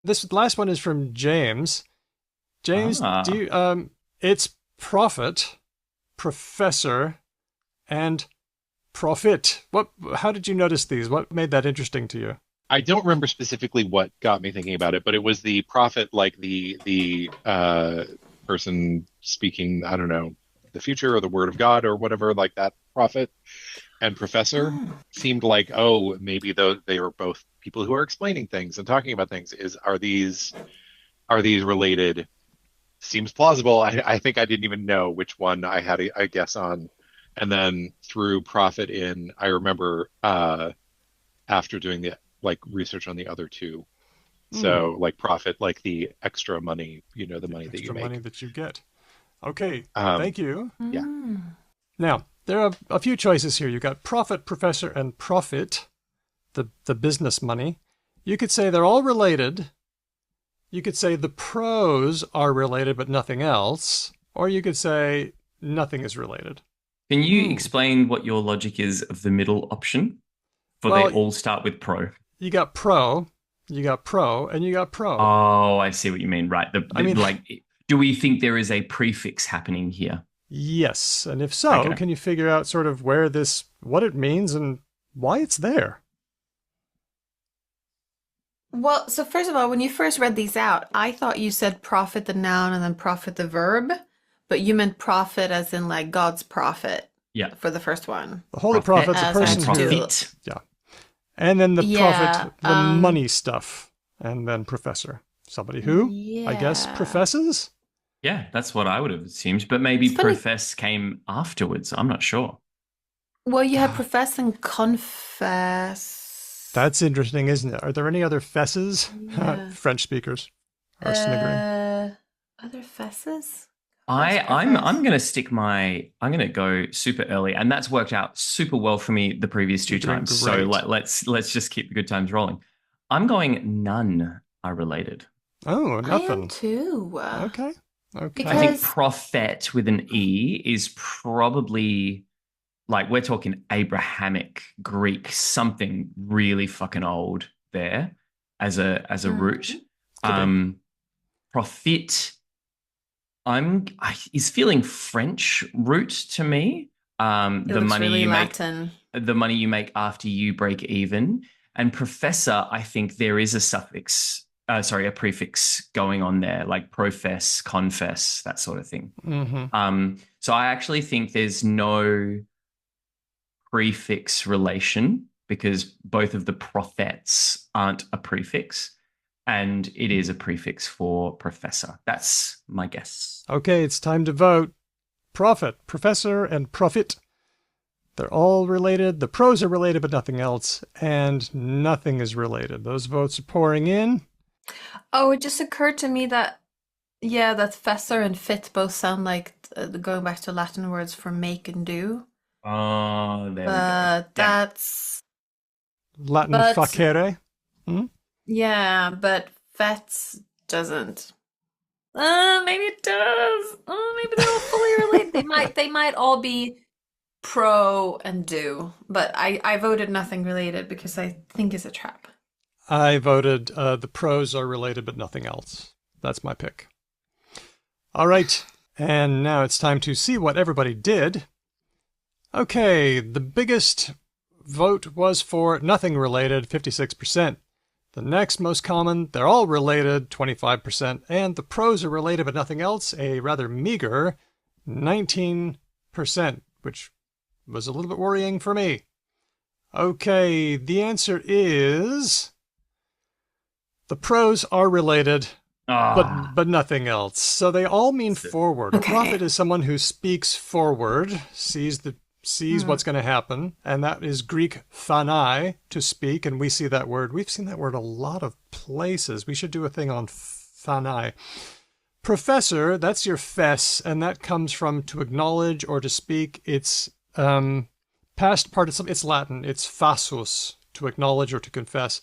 This last one is from James. James, do you, it's prophet, professor, and profit. How did you notice these? What made that interesting to you? I don't remember specifically what got me thinking about it, but it was the prophet, like the person speaking, I don't know, the future or the word of God or whatever, like that prophet. And professor seemed like, oh, maybe though they were both people who are explaining things and talking about things. Are these related? Seems plausible. I think I didn't even know which one I had a guess on. And then threw prophet in, I remember after doing the like research on the other two. So like profit, like the extra money, the money that you Extra make. money that you get. Okay, Um, thank you. Yeah. Now, there are a few choices here. You've got profit, professor, and profit, the business money. You could say they're all related. You could say the pros are related but nothing else. Or you could say nothing is related. Can you explain what your logic is of the middle option? For Well, they all start with pro. you got pro, and you got pro. Oh, I see what you mean. Right. I mean, like, do we think there is a prefix happening here? yes. And if so, Okay. can you figure out sort of what it means and why it's there? Well, so first of all, when you first read these out, I thought you said prophet the noun and then prophet the verb, but you meant prophet as in like God's prophet Yeah. for the first one. The holy prophet's a As person in who... Profit. Yeah. And then the Yeah, prophet, the money stuff. And then professor. Somebody who, I guess, Yeah. professes? Yeah, that's what I would have assumed. But maybe It's funny. profess came afterwards. I'm not sure. Well, you had profess and confess. That's interesting, isn't it? Are there any other fesses? Yeah. French speakers are sniggering. Other fesses? I'm gonna go super early, and that's worked out super well for me the previous two You're doing times. So great. let's just keep the good times rolling. I'm going none are related. Oh, I am nothing. too. Okay. Because- I think prophet with an E is probably like we're talking Abrahamic, Greek, something really fucking old there as a root. Prophet is feeling French root to me. It The looks money really you Latin. make, the money you make after you break even, and professor, I think there is a a prefix going on there, like profess, confess, that sort of thing. Mm-hmm. So I actually think there's no prefix relation because both of the prophets aren't a prefix. And it is a prefix for professor. That's my guess. Okay, it's time to vote. Prophet, professor, and profit. They're all related. The pros are related, but nothing else. And nothing is related. Those votes are pouring in. Oh, it just occurred to me that, yeah, that fesser and fit both sound like going back to Latin words for make and do. Oh, there we go. But that's, Latin But- facere. yeah, but fets doesn't. Maybe it does. Maybe they're all fully related. They might all be pro and do, but I voted nothing related because I think it's a trap. I voted the pros are related but nothing else. That's my pick. All right, and now it's time to see what everybody did. Okay, the biggest vote was for nothing related, 56%. The next most common, they're all related, 25%, and the pros are related but nothing else, a rather meager 19%, which was a little bit worrying for me. Okay, the answer is the pros are related, but nothing else. So they all mean forward. Okay. A prophet is someone who speaks forward, sees what's going to happen, and that is Greek phanai, to speak, and we see that word. We've seen that word a lot of places. We should do a thing on phanai. Professor, that's your fess, and that comes from to acknowledge or to speak. It's past participle. It's Latin. It's fassus, to acknowledge or to confess.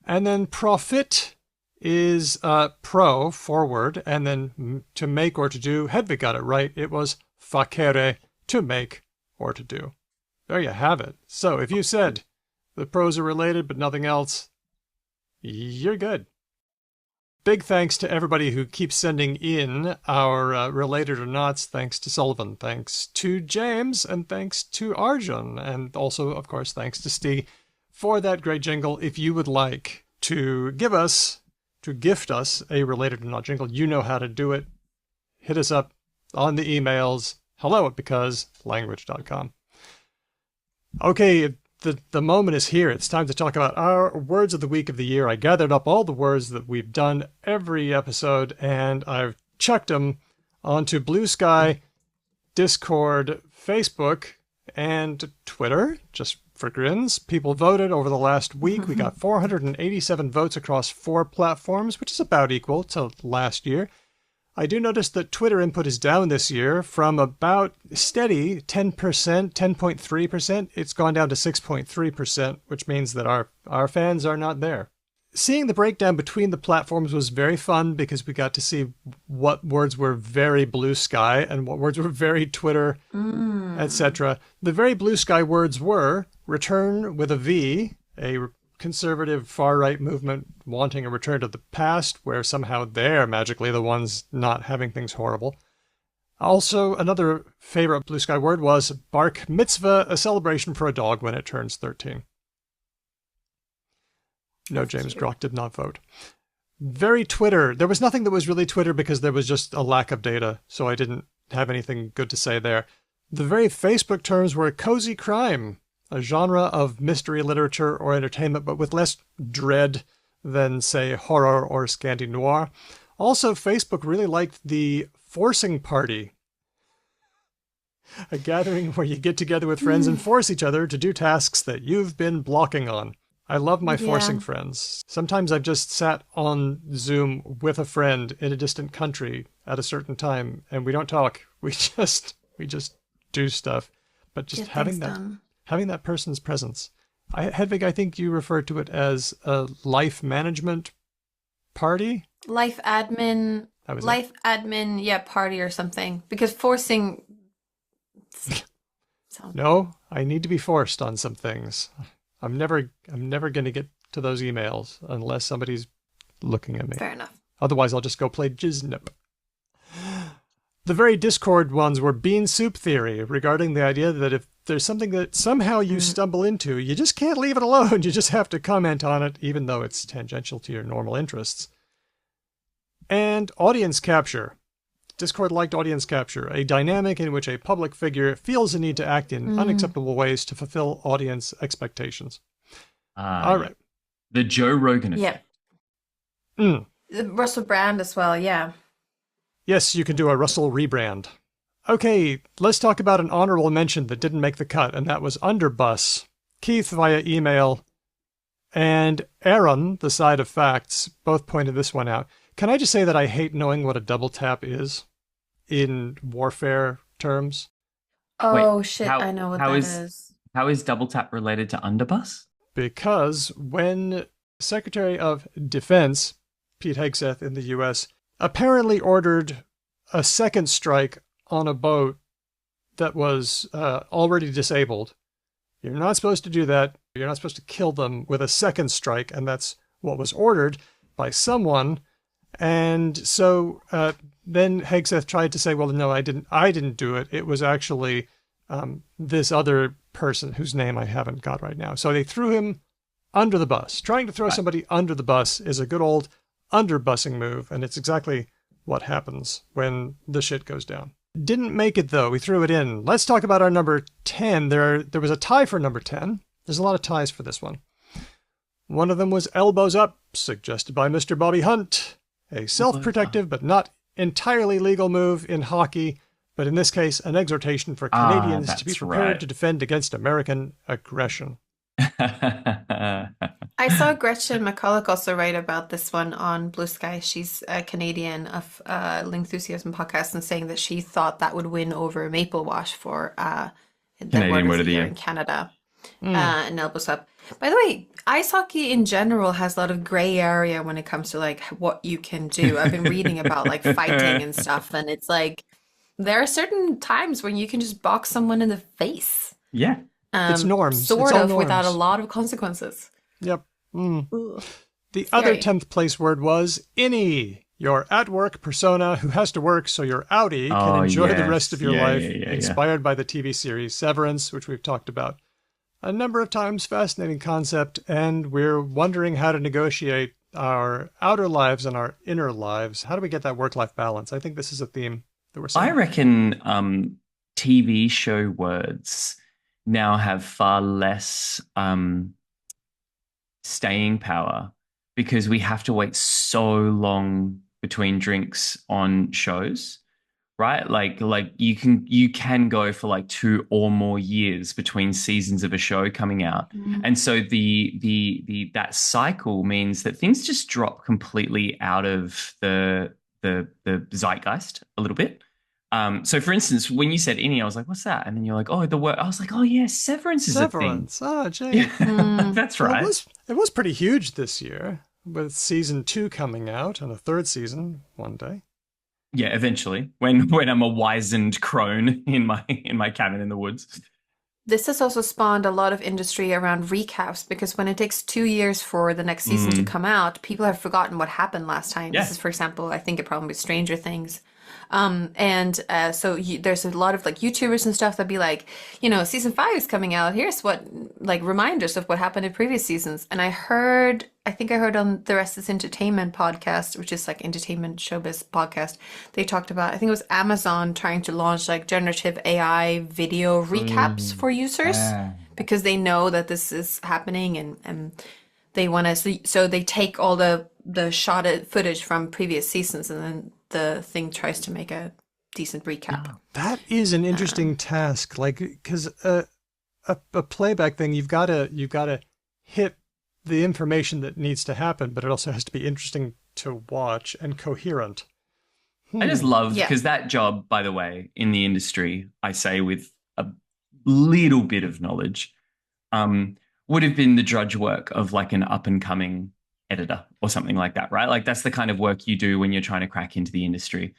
And then prophet is pro, forward, and then to make or to do. Hedvig got it right. It was facere, to make or to do. There you have it. So if you said the pros are related but nothing else, you're good. Big thanks to everybody who keeps sending in our related or nots. Thanks to Sullivan, thanks to James, and thanks to Arjun, and also, of course, thanks to Steve for that great jingle. If you would like to gift us a related or not jingle, you know how to do it. Hit us up on the emails, hello@becauselanguage.com. Okay, the moment is here. It's time to talk about our words of the week of the year. I gathered up all the words that we've done every episode, and I've chucked them onto Blue Sky, Discord, Facebook, and Twitter, just for grins. People voted over the last week. We got 487 votes across 4 platforms, which is about equal to last year. I do notice that Twitter input is down this year from about steady 10%, 10.3%. It's gone down to 6.3%, which means that our fans are not there. Seeing the breakdown between the platforms was very fun because we got to see what words were very Blue Sky and what words were very Twitter, etc. The very Blue Sky words were return with a V, a conservative far-right movement wanting a return to the past, where somehow they're magically the ones not having things horrible. Also, another favorite Blue Sky word was bark mitzvah, a celebration for a dog when it turns 13. No, James Grock did not vote. Very Twitter. There was nothing that was really Twitter because there was just a lack of data, so I didn't have anything good to say there. The very Facebook terms were cozy crime, a genre of mystery literature or entertainment, but with less dread than, say, horror or Scandi noir. Also, Facebook really liked the forcing party, a gathering where you get together with friends and force each other to do tasks that you've been blocking on. I love my forcing friends. Sometimes I've just sat on Zoom with a friend in a distant country at a certain time, and we don't talk. We just do stuff. But just having that person's presence. Hedvig, I think you referred to it as a life management party? Life admin, party or something. Because forcing... No, I need to be forced on some things. I'm never going to get to those emails unless somebody's looking at me. Fair enough. Otherwise, I'll just go play Jiznip. The very Discord ones were bean soup theory, regarding the idea that if there's something that somehow you stumble into, you just can't leave it alone. You just have to comment on it, even though it's tangential to your normal interests. And audience capture. Discord liked audience capture, a dynamic in which a public figure feels a need to act in unacceptable ways to fulfill audience expectations. All right. The Joe Rogan effect. Yeah. Russell Brand as well, yeah. Yes, you can do a Russell rebrand. Okay, let's talk about an honorable mention that didn't make the cut, and that was Underbus. Keith via email and Aaron, the side of facts, both pointed this one out. Can I just say that I hate knowing what a double tap is in warfare terms? Oh, Wait, shit, I know what that is. How is double tap related to underbus? Because when Secretary of Defense, Pete Hegseth in the U.S., apparently ordered a second strike on a boat that was already disabled. You're not supposed to do that. You're not supposed to kill them with a second strike, and that's what was ordered by someone. And so then Hegseth tried to say, well, no, I didn't do it. It was actually this other person whose name I haven't got right now. So they threw him under the bus. Trying to throw somebody under the bus is a good old underbussing move, and it's exactly what happens when the shit goes down. Didn't make it, though. We threw it in. Let's talk about our number 10. There was a tie for number 10. There's a lot of ties for this one. One of them was Elbows Up, suggested by Mr. Bobby Hunt. A self-protective but not entirely legal move in hockey, but in this case, an exhortation for Canadians to be prepared to defend against American aggression. I saw Gretchen McCulloch also write about this one on Blue Sky. She's a Canadian of Lingthusiasm podcast, and saying that she thought that would win over Maple Wash for the Canadian Word of the Year in Canada. And Elbows Up. By the way, ice hockey in general has a lot of gray area when it comes to like what you can do. I've been reading about like fighting and stuff, and it's like there are certain times when you can just box someone in the face. Yeah. It's norms. Sort it's of norms. Without a lot of consequences. Yep. Ugh. The Scary. other 10th place word was innie. Your at-work persona who has to work so your outie can enjoy the rest of your life, inspired by the TV series Severance, which we've talked about a number of times. Fascinating concept, and we're wondering how to negotiate our outer lives and our inner lives. How do we get that work-life balance? I think this is a theme that we're seeing. I reckon TV show words now have far less staying power because we have to wait so long between drinks on shows, right? Like you can go for like 2 or more years between seasons of a show coming out. And so the that cycle means that things just drop completely out of the zeitgeist a little bit. So for instance, when you said innie, I was like, what's that? And then you're like, oh, the word. I was like, oh yeah, Severance is a thing. Oh, gee. That's right. Well, it was pretty huge this year, with season 2 coming out and a 3rd season one day. Yeah, eventually, when I'm a wizened crone in my cabin in the woods. This has also spawned a lot of industry around recaps, because when it takes 2 years for the next season to come out, people have forgotten what happened last time. Yeah. This is, for example, I think it probably Stranger Things. So there's a lot of like YouTubers and stuff that be like, season 5 is coming out. Here's what, like, reminders of what happened in previous seasons. And I think I heard on the Rest is Entertainment podcast, which is like entertainment showbiz podcast. They talked about, I think it was Amazon trying to launch like generative AI video recaps for users because they know that this is happening and they want to, so they take all the shot footage from previous seasons, and then the thing tries to make a decent recap. That is an interesting task, like, because a playback thing, you've got to hit the information that needs to happen, but it also has to be interesting to watch and coherent. I just love, because that job, by the way, in the industry, I say with a little bit of knowledge, would have been the drudge work of like an up and coming editor or something like that, right? Like that's the kind of work you do when you're trying to crack into the industry.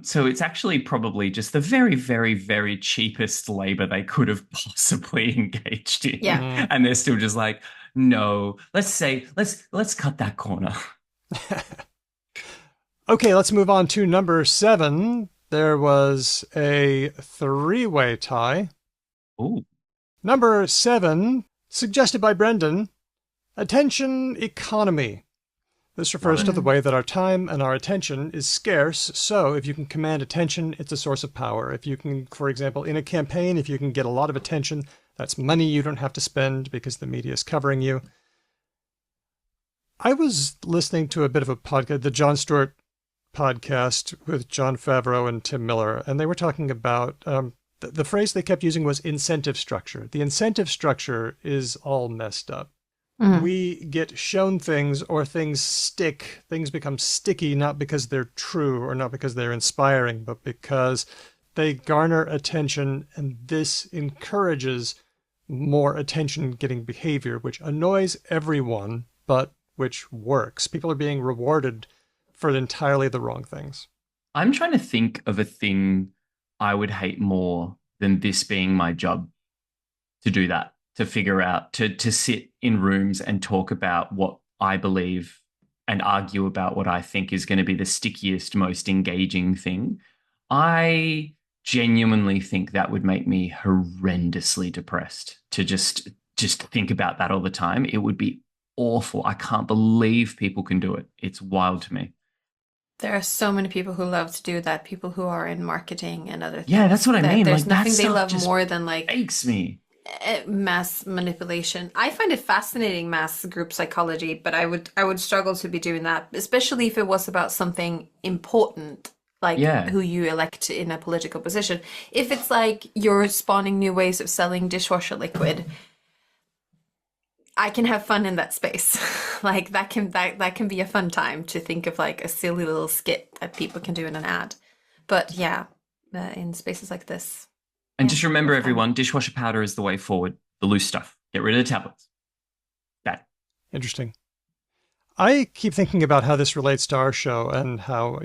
So it's actually probably just the very, very, very cheapest labor they could have possibly engaged in. Yeah. And they're still just like, no, let's cut that corner. Okay, let's move on to number 7. There was a 3-way tie. Ooh. Number 7, suggested by Brendan, attention economy. This refers to the way that our time and our attention is scarce, so if you can command attention, it's a source of power. If you can, for example, in a campaign, if you can get a lot of attention, that's money you don't have to spend because the media is covering you. I was listening to a bit of a podcast, the Jon Stewart podcast with Jon Favreau and Tim Miller, and they were talking about, the phrase they kept using was incentive structure. The incentive structure is all messed up. We get shown things, or things stick. Things become sticky, not because they're true or not because they're inspiring, but because they garner attention, and this encourages more attention-getting behavior, which annoys everyone, but which works. People are being rewarded for entirely the wrong things. I'm trying to think of a thing I would hate more than this being my job to do that, to figure out, to sit in rooms and talk about what I believe and argue about what I think is going to be the stickiest, most engaging thing. I genuinely think that would make me horrendously depressed to just think about that all the time. It would be awful. I can't believe people can do it. It's wild to me. There are so many people who love to do that. People who are in marketing and other things. Yeah, that's what I mean. There's Like, that nothing they stuff love just more than like aches me. mass manipulation. I find it fascinating, mass group psychology, but I would struggle to be doing that, especially if it was about something important, like Yeah. who you elect in a political position. If it's like you're spawning new ways of selling dishwasher liquid, I can have fun in that space. Like that can be a fun time to think of like a silly little skit that people can do in an ad. But yeah, in spaces like this. And Yeah, just remember, that's fine. everyone, dishwasher powder is the way forward. The loose stuff. Get rid of the tablets. That. Interesting. I keep thinking about how this relates to our show and how,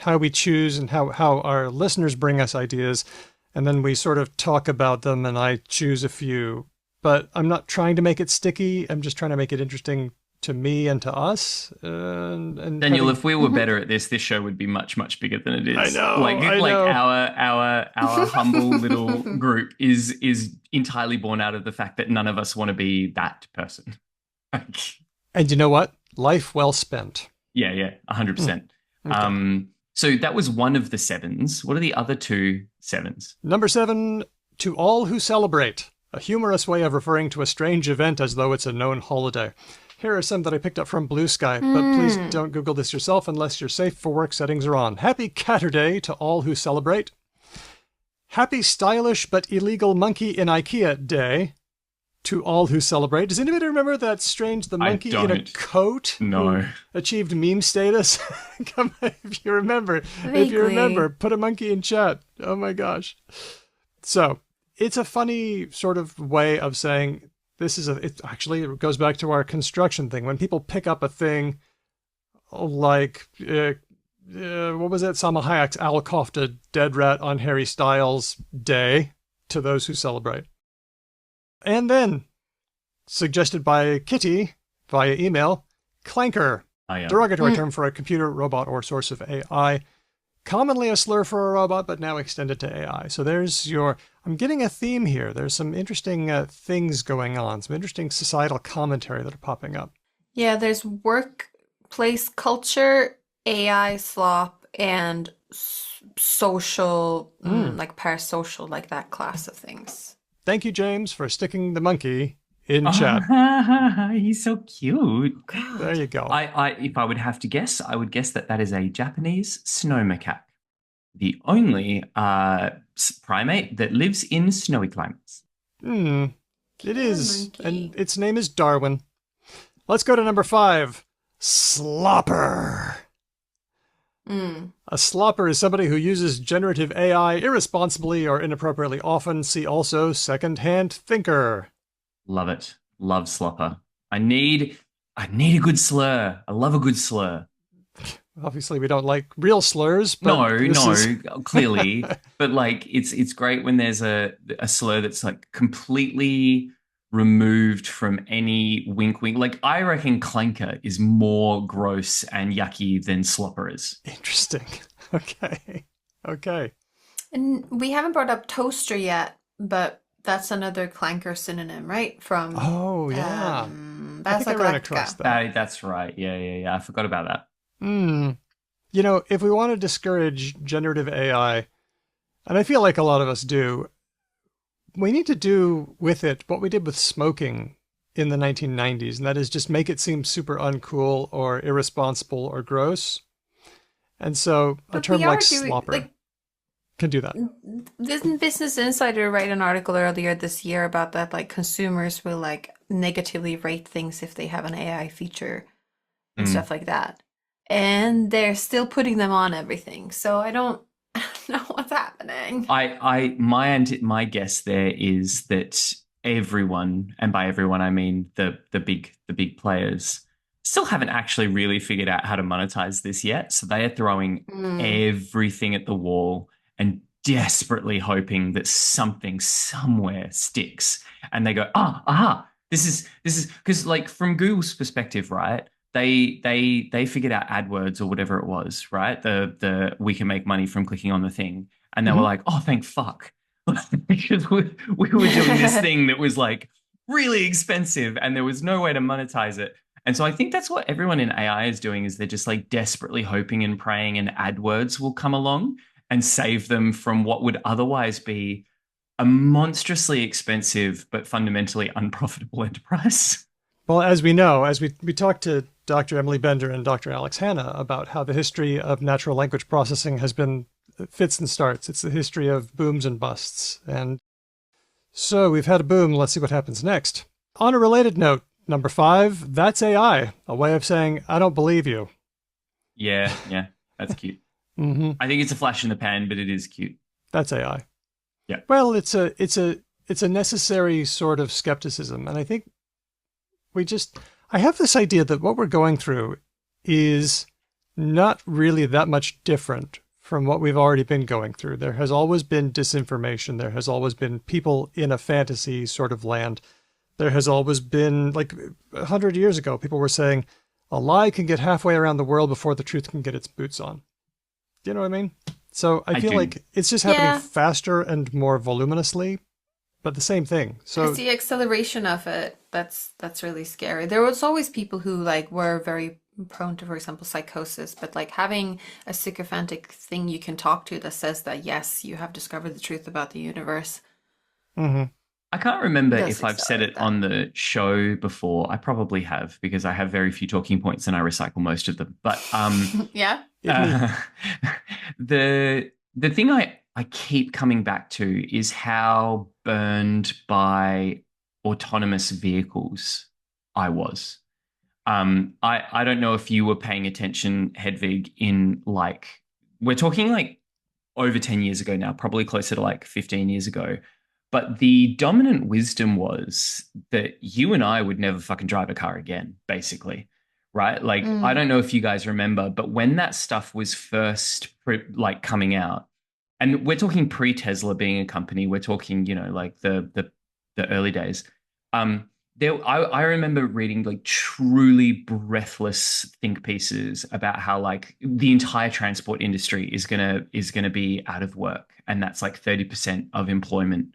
how we choose and how our listeners bring us ideas, and then we sort of talk about them and I choose a few. But I'm not trying to make it sticky. I'm just trying to make it interesting to me and to us. And Daniel, having- if we were better at this show would be much, much bigger than it is. I know, Like I know. our humble little group is entirely born out of the fact that none of us want to be that person. Like, And you know what? Life well spent. yeah, 100%. Okay. So that was one of the sevens. What are the other two sevens? Number 7, to all who celebrate. A humorous way of referring to a strange event as though it's a known holiday. Here are some that I picked up from Blue Sky, but please don't Google this yourself unless your safe for work settings are on. Happy Catterday to all who celebrate. Happy stylish but illegal monkey in IKEA day to all who celebrate. Does anybody remember that Strange the monkey in a don't. coat? No. who achieved meme status? Come on, if you remember. If you Vaguely. remember, put a monkey in chat. Oh my gosh. So, it's a funny sort of way of saying it actually goes back to our construction thing. When people pick up a thing like, what was it? Salma Hayek's Al Kofta dead rat on Harry Styles Day to those who celebrate. And then, suggested by Kitty via email, clanker. Oh, yeah. Derogatory term for a computer, robot, or source of AI. Commonly a slur for a robot, but now extended to AI. So there's I'm getting a theme here. There's some interesting things going on, some interesting societal commentary that are popping up. Yeah, there's workplace culture, AI slop, and social, like parasocial, like that class of things. Thank you, James, for sticking the monkey in chat. He's so cute. There you go. If I would have to guess, I would guess that is a Japanese snow macaque, the only primate that lives in snowy climates. It is, monkey. and its name is Darwin. Let's go to number 5. Slopper. A slopper is somebody who uses generative AI irresponsibly or inappropriately often. See also second-hand thinker. Love it. Love slopper. I need a good slur. I love a good slur. Obviously, we don't like real slurs. But No, clearly. But like, it's great when there's a slur that's like completely removed from any wink. Like, I reckon clanker is more gross and yucky than slopper is. Interesting. Okay. And we haven't brought up toaster yet, but that's another clanker synonym, right? From Oh, yeah. that's I like ran across that. That's right. Yeah. I forgot about that. If we want to discourage generative AI, and I feel like a lot of us do, we need to do with it what we did with smoking in the 1990s, and that is just make it seem super uncool or irresponsible or gross. And so a But term we like are doing- slopper like- can do that. Didn't Business Insider write an article earlier this year about that? Like consumers will like negatively rate things if they have an AI feature and stuff like that, and they're still putting them on everything. So I don't know what's happening. My guess there is that everyone, and by everyone I mean the big players, still haven't actually really figured out how to monetize this yet. So they are throwing Mm. everything at the wall and desperately hoping that something somewhere sticks. And they go, aha, this is because like from Google's perspective, right? They figured out AdWords or whatever it was, right? The we can make money from clicking on the thing. And they were Mhm. like, oh, thank fuck. Because we were doing this thing that was like really expensive and there was no way to monetize it. And so I think that's what everyone in AI is doing is they're just like desperately hoping and praying and AdWords will come along and save them from what would otherwise be a monstrously expensive but fundamentally unprofitable enterprise. Well, as we know, as we talked to Dr. Emily Bender and Dr. Alex Hanna about how the history of natural language processing has been fits and starts. It's the history of booms and busts. And so we've had a boom. Let's see what happens next. On a related note, number 5, that's AI, a way of saying, I don't believe you. Yeah, that's cute. Mm-hmm. I think it's a flash in the pan, but it is cute. That's AI. Yeah. Well, it's a necessary sort of skepticism. And I think I have this idea that what we're going through is not really that much different from what we've already been going through. There has always been disinformation. There has always been people in a fantasy sort of land. There has always been, like 100 years ago, people were saying a lie can get halfway around the world before the truth can get its boots on. Do you know what I mean? So I feel do. like it's just happening Yeah. faster and more voluminously, but the same thing. So It's the acceleration of it that's really scary. There was always people who like were very prone to, for example, psychosis, but like having a sycophantic thing you can talk to that says that yes, you have discovered the truth about the universe. mhm. I can't remember Does if I've said accelerate it that. on the show before. I probably have because I have very few talking points and I recycle most of them. But Yeah. uh, the thing I keep coming back to is how burned by autonomous vehicles I was. I don't know if you were paying attention, Hedvig, in like we're talking like over 10 years ago now, probably closer to like 15 years ago. But the dominant wisdom was that you and I would never fucking drive a car again, basically. Right? Like, I Mm. don't know if you guys remember, but when that stuff was first like coming out, and we're talking pre-Tesla being a company, we're talking, like the early days. I remember reading like truly breathless think pieces about how like the entire transport industry is gonna be out of work, and that's like 30% of employment,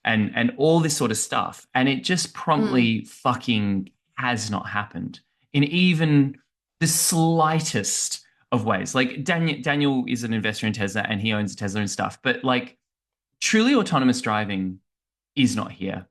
and all this sort of stuff, and it just Mm. promptly fucking has not happened in even the slightest of ways. Like Daniel is an investor in Tesla and he owns a Tesla and stuff, but like truly autonomous driving is not here,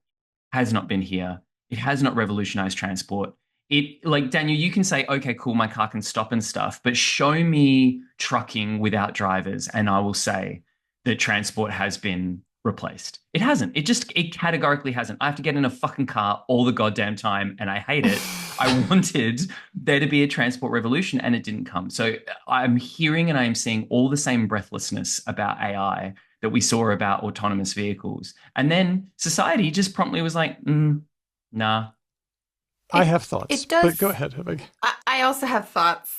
has not been here. It has not revolutionized transport. It like Daniel, you can say, okay, cool, my car can stop and stuff, but show me trucking without drivers, and I will say that transport has been replaced. It hasn't. It categorically hasn't. I have to get in a fucking car all the goddamn time, and I hate it. I wanted there to be a transport revolution, and it didn't come. So I'm hearing and I'm seeing all the same breathlessness about AI that we saw about autonomous vehicles. And then society just promptly was like, nah. I It have thoughts, it does. but go ahead, Hedvig. I also have thoughts.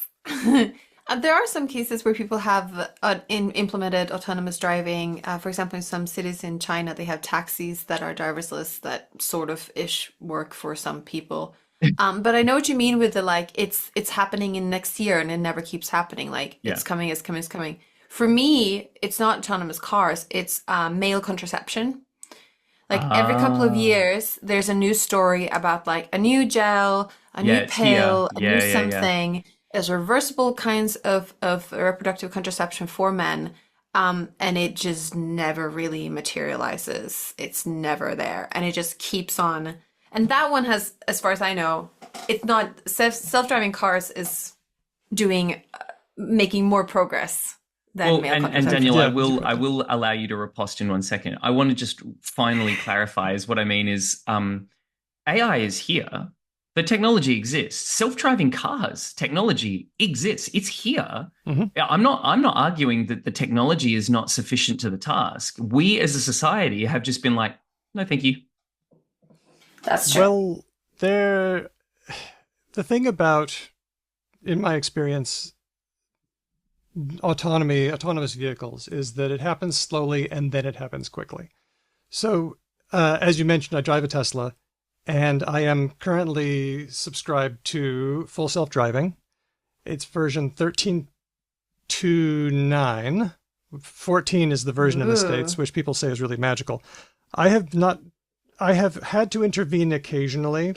There are some cases where people have implemented autonomous driving. For example, in some cities in China, they have taxis that are driverless that sort of ish work for some people. But I know what you mean with the like it's happening in next year and it never keeps happening. Like Yeah. it's coming, it's coming, it's coming. For me, it's not autonomous cars. It's male contraception. Like every couple of Ah. years, there's a new story about like a new gel, a Yeah, new it's here. pill, a new Yeah. something as reversible kinds of reproductive contraception for men. And it just never really materializes. It's never there. And it just keeps on. And that one has, as far as I know, it's not self-driving cars is doing making more progress than Well, male and contraception. Daniel, I Yeah, will I will allow you to riposte in 1 second. I want to just finally clarify is what I mean is AI is here. The technology exists. Self-driving cars technology exists. It's here. Mhm. Yeah, I'm not arguing that the technology is not sufficient to the task. We as a society have just been like, no, thank you. That's true. Well, the thing about, in my experience, autonomous vehicles is that it happens slowly and then it happens quickly. So, as you mentioned, I drive a Tesla, and I am currently subscribed to full self-driving. It's version 13.2.9. 14 is the version in the States, which people say is really magical. I have had to intervene occasionally,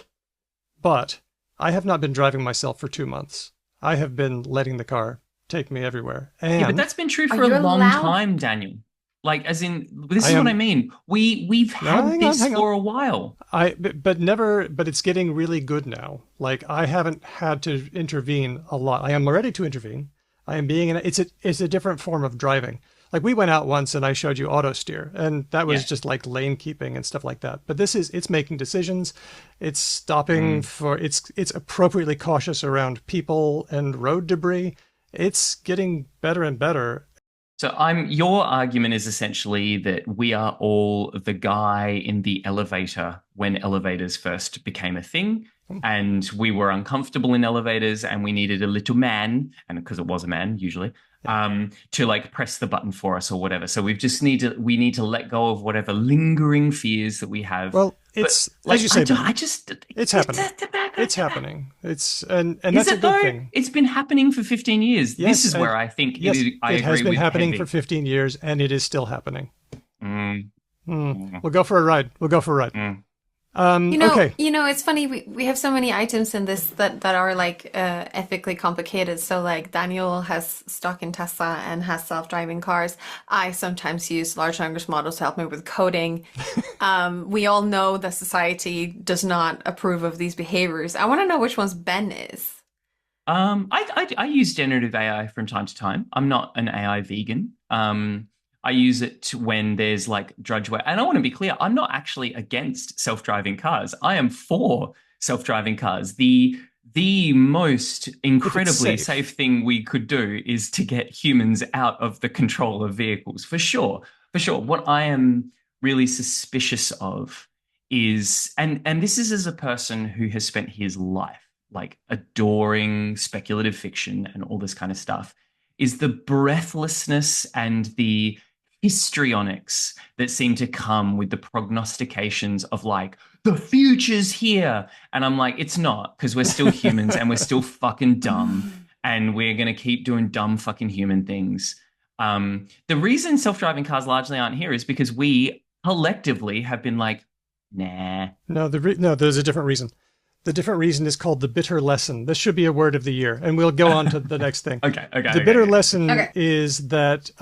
but I have not been driving myself for 2 months. I have been letting the car take me everywhere. And Yeah, but that's been true for a long time, Daniel. Like, as in, this is what I mean. We've had this for a while. But it's getting really good now. Like, I haven't had to intervene a lot. I am ready to intervene. I am being it's a different form of driving. Like, we went out once and I showed you auto steer, and that was just like lane keeping and stuff like that. But it's making decisions. It's stopping it's appropriately cautious around people and road debris. It's getting better and better. So your argument is essentially that we are all the guy in the elevator when elevators first became a thing, and we were uncomfortable in elevators, and we needed a little man, and because it was a man usually, to like press the button for us or whatever. So we need to let go of whatever lingering fears that we have. Well, it's as you say, it's happening. It's happening. And that's a good thing. It's been happening for 15 years. Yes, this is where I think it has been happening for 15 years, and it is still happening. We'll go for a ride. Okay. It's funny. We have so many items in this that are like ethically complicated. So like Daniel has stock in Tesla and has self-driving cars. I sometimes use large language models to help me with coding. We all know that society does not approve of these behaviors. I want to know which ones Ben is. I use generative AI from time to time. I'm not an AI vegan. I use it when there's like drudge work. And I want to be clear, I'm not actually against self-driving cars. I am for self-driving cars. The most incredibly safe thing we could do is to get humans out of the control of vehicles, for sure. For sure. What I am really suspicious of is, and this is as a person who has spent his life like adoring speculative fiction and all this kind of stuff, is the breathlessness and the histrionics that seem to come with the prognostications of like, the future's here. And I'm like, it's not, because we're still humans and we're still fucking dumb, and we're going to keep doing dumb fucking human things. The reason self-driving cars largely aren't here is because we collectively have been like, nah. No, there's a different reason. The different reason is called the bitter lesson. This should be a word of the year, and we'll go on to the next thing. The bitter lesson is that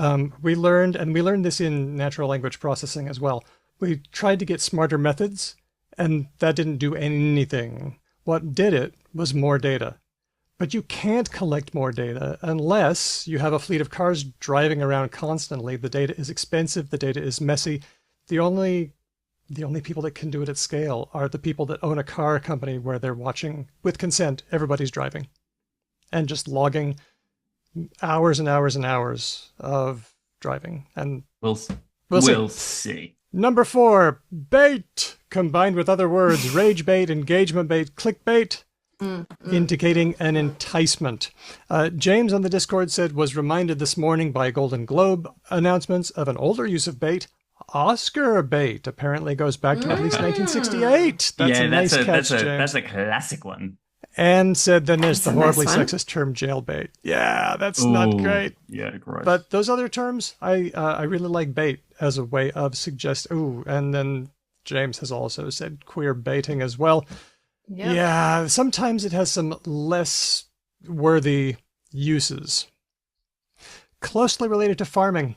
we learned, and we learned this in natural language processing as well. We tried to get smarter methods, and that didn't do anything. What did it was more data. But you can't collect more data unless you have a fleet of cars driving around constantly. The data is expensive. The data is messy. The only people that can do it at scale are the people that own a car company where they're watching, with consent, everybody's driving and just logging hours and hours and hours of driving. And we'll see. Number 4, bait, combined with other words, rage bait, engagement bait, clickbait, indicating an enticement. James on the Discord said, was reminded this morning by Golden Globe announcements of an older use of bait. Oscar bait apparently goes back to at least 1968. That's a nice catch, James. That's a classic one. And said, then there's the horribly sexist term jailbait. Yeah, that's not great. Yeah, gross. But those other terms, I really like bait as a way of suggest. And then James has also said queer baiting as well. Yep. Yeah, sometimes it has some less worthy uses. Closely related to farming,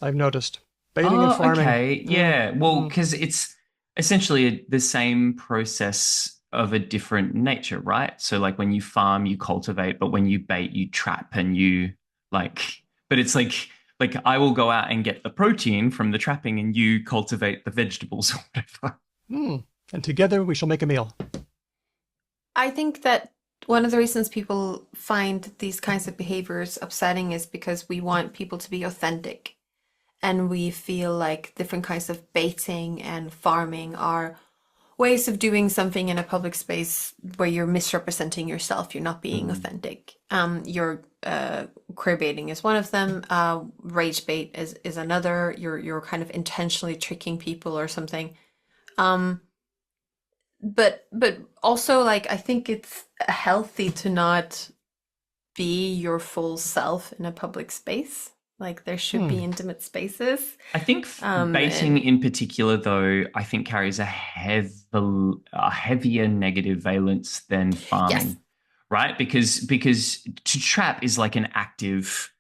I've noticed. Baiting and farming. Okay, yeah. Well, because it's essentially the same process of a different nature, right? So like when you farm, you cultivate, but when you bait, you trap and you like, but it's like I will go out and get the protein from the trapping and you cultivate the vegetables or whatever. And together we shall make a meal. I think that one of the reasons people find these kinds of behaviors upsetting is because we want people to be authentic. And we feel like different kinds of baiting and farming are ways of doing something in a public space where you're misrepresenting yourself, you're not being authentic. You're queer baiting is one of them. Rage bait is another. You're kind of intentionally tricking people or something. But also, like, I think it's healthy to not be your full self in a public space. Like, there should be intimate spaces. I think baiting in particular, though, I think carries a heavier negative valence than farming, Yes. right? Because to trap is like an active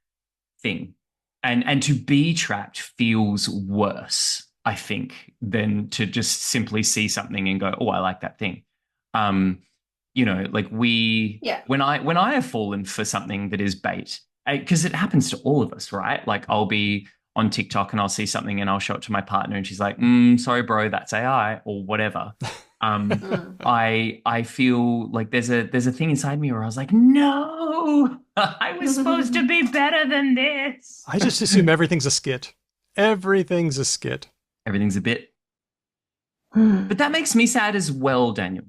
thing, and to be trapped feels worse, I think, than to just simply see something and go, "Oh, I like that thing." Like Yeah. when I have fallen for something that is bait, because it happens to all of us, right? Like I'll be on TikTok and I'll see something and I'll show it to my partner and she's like, "Sorry, bro, that's AI," or whatever. I feel like there's a thing inside me where I was like, "No, I was supposed to be better than this." I just assume everything's a skit. Everything's a skit. Everything's a bit, but that makes me sad as well, Daniel.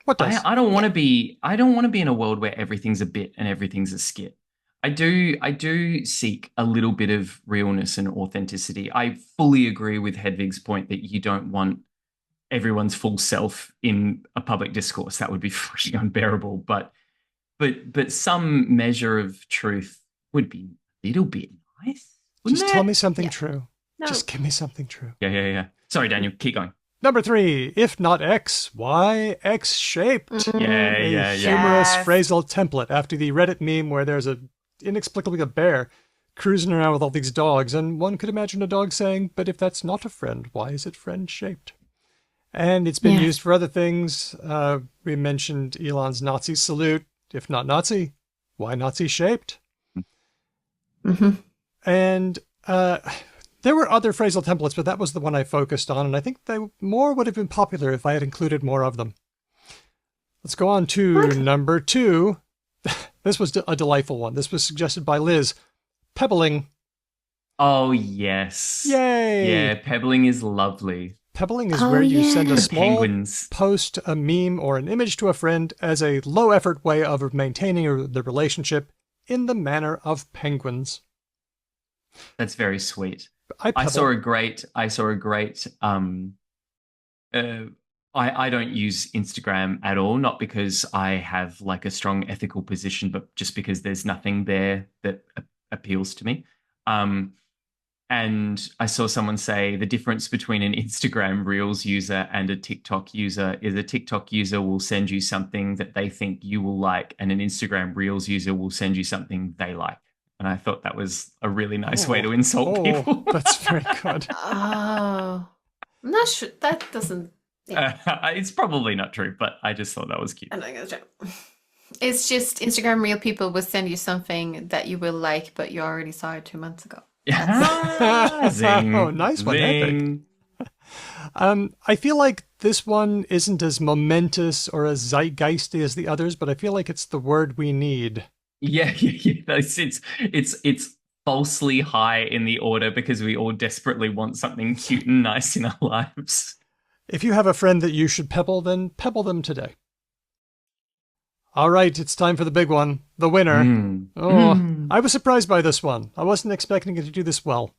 What does? I don't want to be. I don't want to be in a world where everything's a bit and everything's a skit. I do seek a little bit of realness and authenticity. I fully agree with Hedvig's point that you don't want everyone's full self in a public discourse. That would be freaking unbearable. But some measure of truth would be a little bit nice. Just tell me Yeah. something true. No. Just give me something true. Yeah. Sorry, Daniel. Keep going. Number 3, if not X, why X-shaped? Yeah. Humorous Yes. phrasal template after the Reddit meme where there's inexplicably a bear cruising around with all these dogs, and one could imagine a dog saying, "But if that's not a friend, why is it friend-shaped?" And it's been Yeah. used for other things. We mentioned Elon's Nazi salute. If not Nazi, why Nazi-shaped? And there were other phrasal templates, but that was the one I focused on, and I think they more would have been popular if I had included more of them. Let's go on to number 2. This was a delightful one. This was suggested by Liz. Pebbling. Oh yes. Yay! Yeah, pebbling is lovely. Pebbling is Oh, where you yeah. send a The small penguins. post, a meme, or an image to a friend as a low-effort way of maintaining the relationship in the manner of penguins. That's very sweet. I I saw pebble. a great I don't use Instagram at all, not because I have like a strong ethical position, but just because there's nothing there that appeals to me. And I saw someone say the difference between an Instagram Reels user and a TikTok user is a TikTok user will send you something that they think you will like, and an Instagram Reels user will send you something they like. And I thought that was a really nice way to insult people. That's very good. Oh, I'm not sure. That doesn't. Yeah. It's probably not true, but I just thought that was cute. I'm not gonna joke. It's just Instagram real people will send you something that you will like, but you already saw it 2 months ago. Zing, Oh, nice one, zing. I feel like this one isn't as momentous or as zeitgeisty as the others, but I feel like it's the word we need. Yeah. It's falsely high in the order because we all desperately want something cute and nice in our lives. If you have a friend that you should pebble, then pebble them today. All right, it's time for the big one, the winner. I was surprised by this one. I wasn't expecting it to do this well.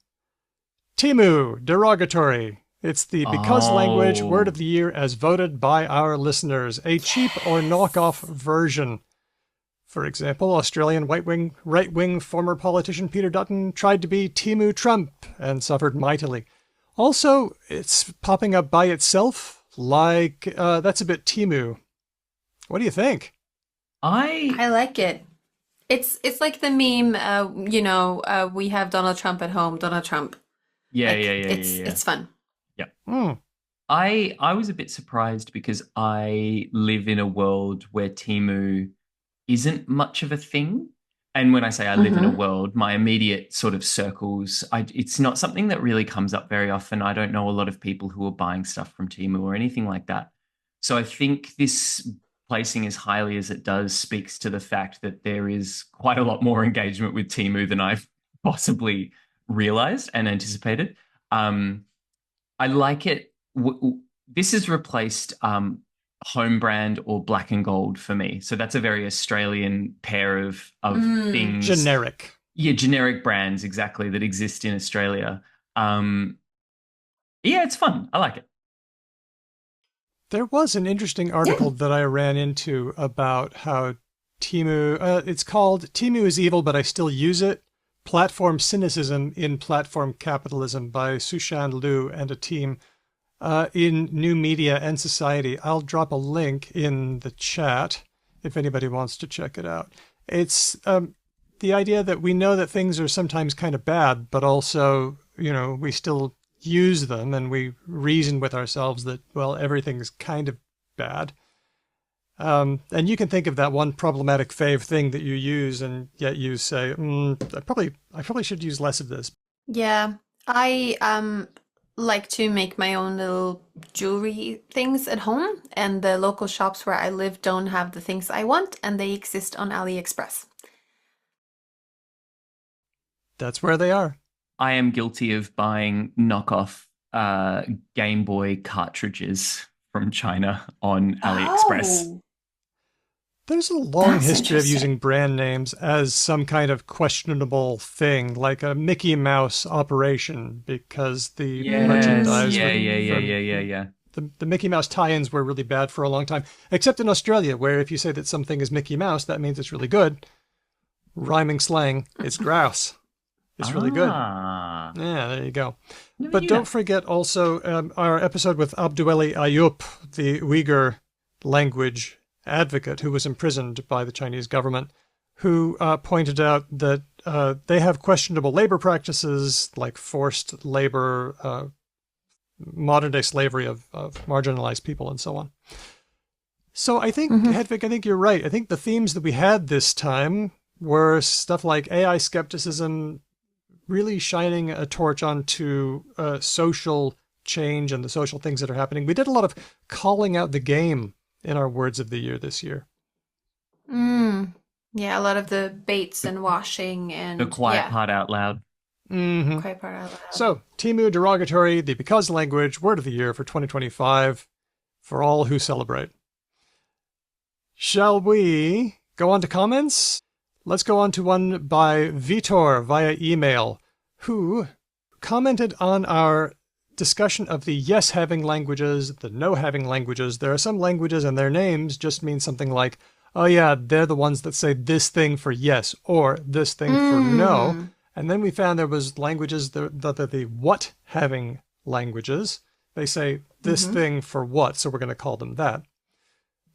Timu, derogatory. It's the because language word of the year as voted by our listeners. A cheap or knockoff version. For example, Australian right-wing former politician Peter Dutton tried to be Timu Trump and suffered mightily. Also, it's popping up by itself like that's a bit Timu. What do you think? I like it. It's like the meme. We have Donald Trump at home. Donald Trump. Yeah. It's fun. I was a bit surprised because I live in a world where Timu isn't much of a thing. And when I say I live in a world, my immediate sort of circles, it's not something that really comes up very often. I don't know a lot of people who are buying stuff from Timu or anything like that. So I think this placing as highly as it does speaks to the fact that there is quite a lot more engagement with Timu than I've possibly realized and anticipated. I like it. this has replaced home brand or black and gold for me. So that's a very Australian pair of things. Generic. Yeah, generic brands exactly that exist in Australia. Yeah, it's fun. I like it. There was an interesting article that I ran into about how Temu, it's called Temu is Evil, but I Still Use It. Platform Cynicism in Platform Capitalism by Sushan Liu and a team in New Media and Society. I'll drop a link in the chat if anybody wants to check it out. It's the idea that we know that things are sometimes kind of bad, but also, we still use them and we reason with ourselves that, well, everything's kind of bad. And you can think of that one problematic fave thing that you use, and yet you say, I probably should use less of this. Yeah, I like to make my own little jewelry things at home, and the local shops where I live don't have the things I want, and they exist on AliExpress. That's where they are. I am guilty of buying knockoff Game Boy cartridges from China on AliExpress. Oh, There's a long That's history of interesting. using brand names as some kind of questionable thing, like a Mickey Mouse operation, because the merchandise Yeah. the Mickey Mouse tie-ins were really bad for a long time, except in Australia, where if you say that something is Mickey Mouse, that means it's really good. Rhyming slang, it's grouse. It's really good. Ah. Yeah, there you go. Never But knew don't that. forget also our episode with Abdueli Ayup, the Uyghur language advocate who was imprisoned by the Chinese government, who pointed out that they have questionable labor practices like forced labor, modern-day slavery of marginalized people, and so on. So I think, Hedvig, I think you're right. I think the themes that we had this time were stuff like AI skepticism, really shining a torch onto social change and the social things that are happening. We did a lot of calling out the game in our words of the year this year. Yeah, a lot of the baits and washing and The quiet part out loud. quiet part out loud. So, Temu derogatory, the because language, word of the year for 2025 for all who celebrate. Shall we go on to comments? Let's go on to one by Vitor via email, who commented on our discussion of the yes-having languages, the no-having languages. There are some languages and their names just mean something like, oh yeah, they're the ones that say this thing for yes or this thing for no. And then we found there was languages that are the what-having languages. They say this thing for what, so we're going to call them that.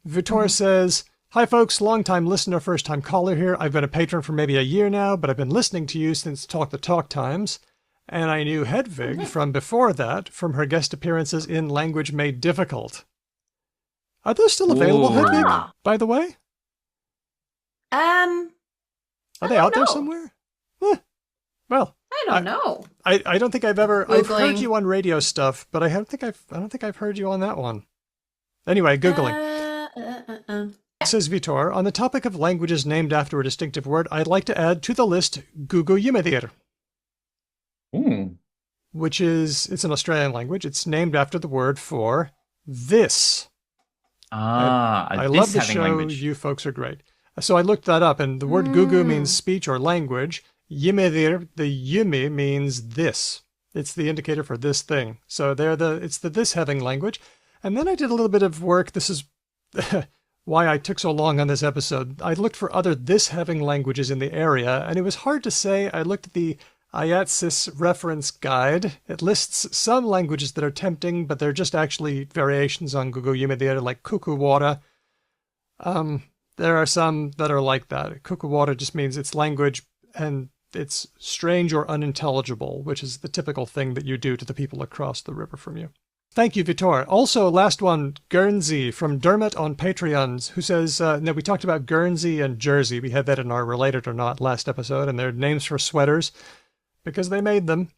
Vitor says, hi folks, long-time listener, first-time caller here. I've been a patron for maybe a year now, but I've been listening to you since Talk the Talk times. And I knew Hedvig from before that, from her guest appearances in Language Made Difficult. Are those still available, Ooh. Hedvig, by the way? I Are they don't out there know. somewhere? Well, don't know. I don't think I've ever I've heard Googling. you on radio stuff, but I don't think I've heard you on that one. Anyway, Googling. Says Vitor, on the topic of languages named after a distinctive word, I'd like to add to the list Gugu Yimedir, Ooh. which it's an Australian language. It's named after the word for this. I love the having show. language. You folks are great. So I looked that up, and the word Gugu means speech or language. Yimedir, the yumi means this. It's the indicator for this thing. So it's the this having language. And then I did a little bit of work. This is why I took so long on this episode. I looked for other this having languages in the area, and it was hard to say. I looked at the IATSIS reference guide. It lists some languages that are tempting, but they're just actually variations on Gugu Yimedir, like Kukuwara. There are some that are like that. Kukuwara just means it's language and it's strange or unintelligible, which is the typical thing that you do to the people across the river from you. Thank you, Vitor. Also, last one, Guernsey from Dermot on Patreons, who says, now we talked about Guernsey and Jersey. We had that in our Related or Not last episode, and they're names for sweaters because they made them.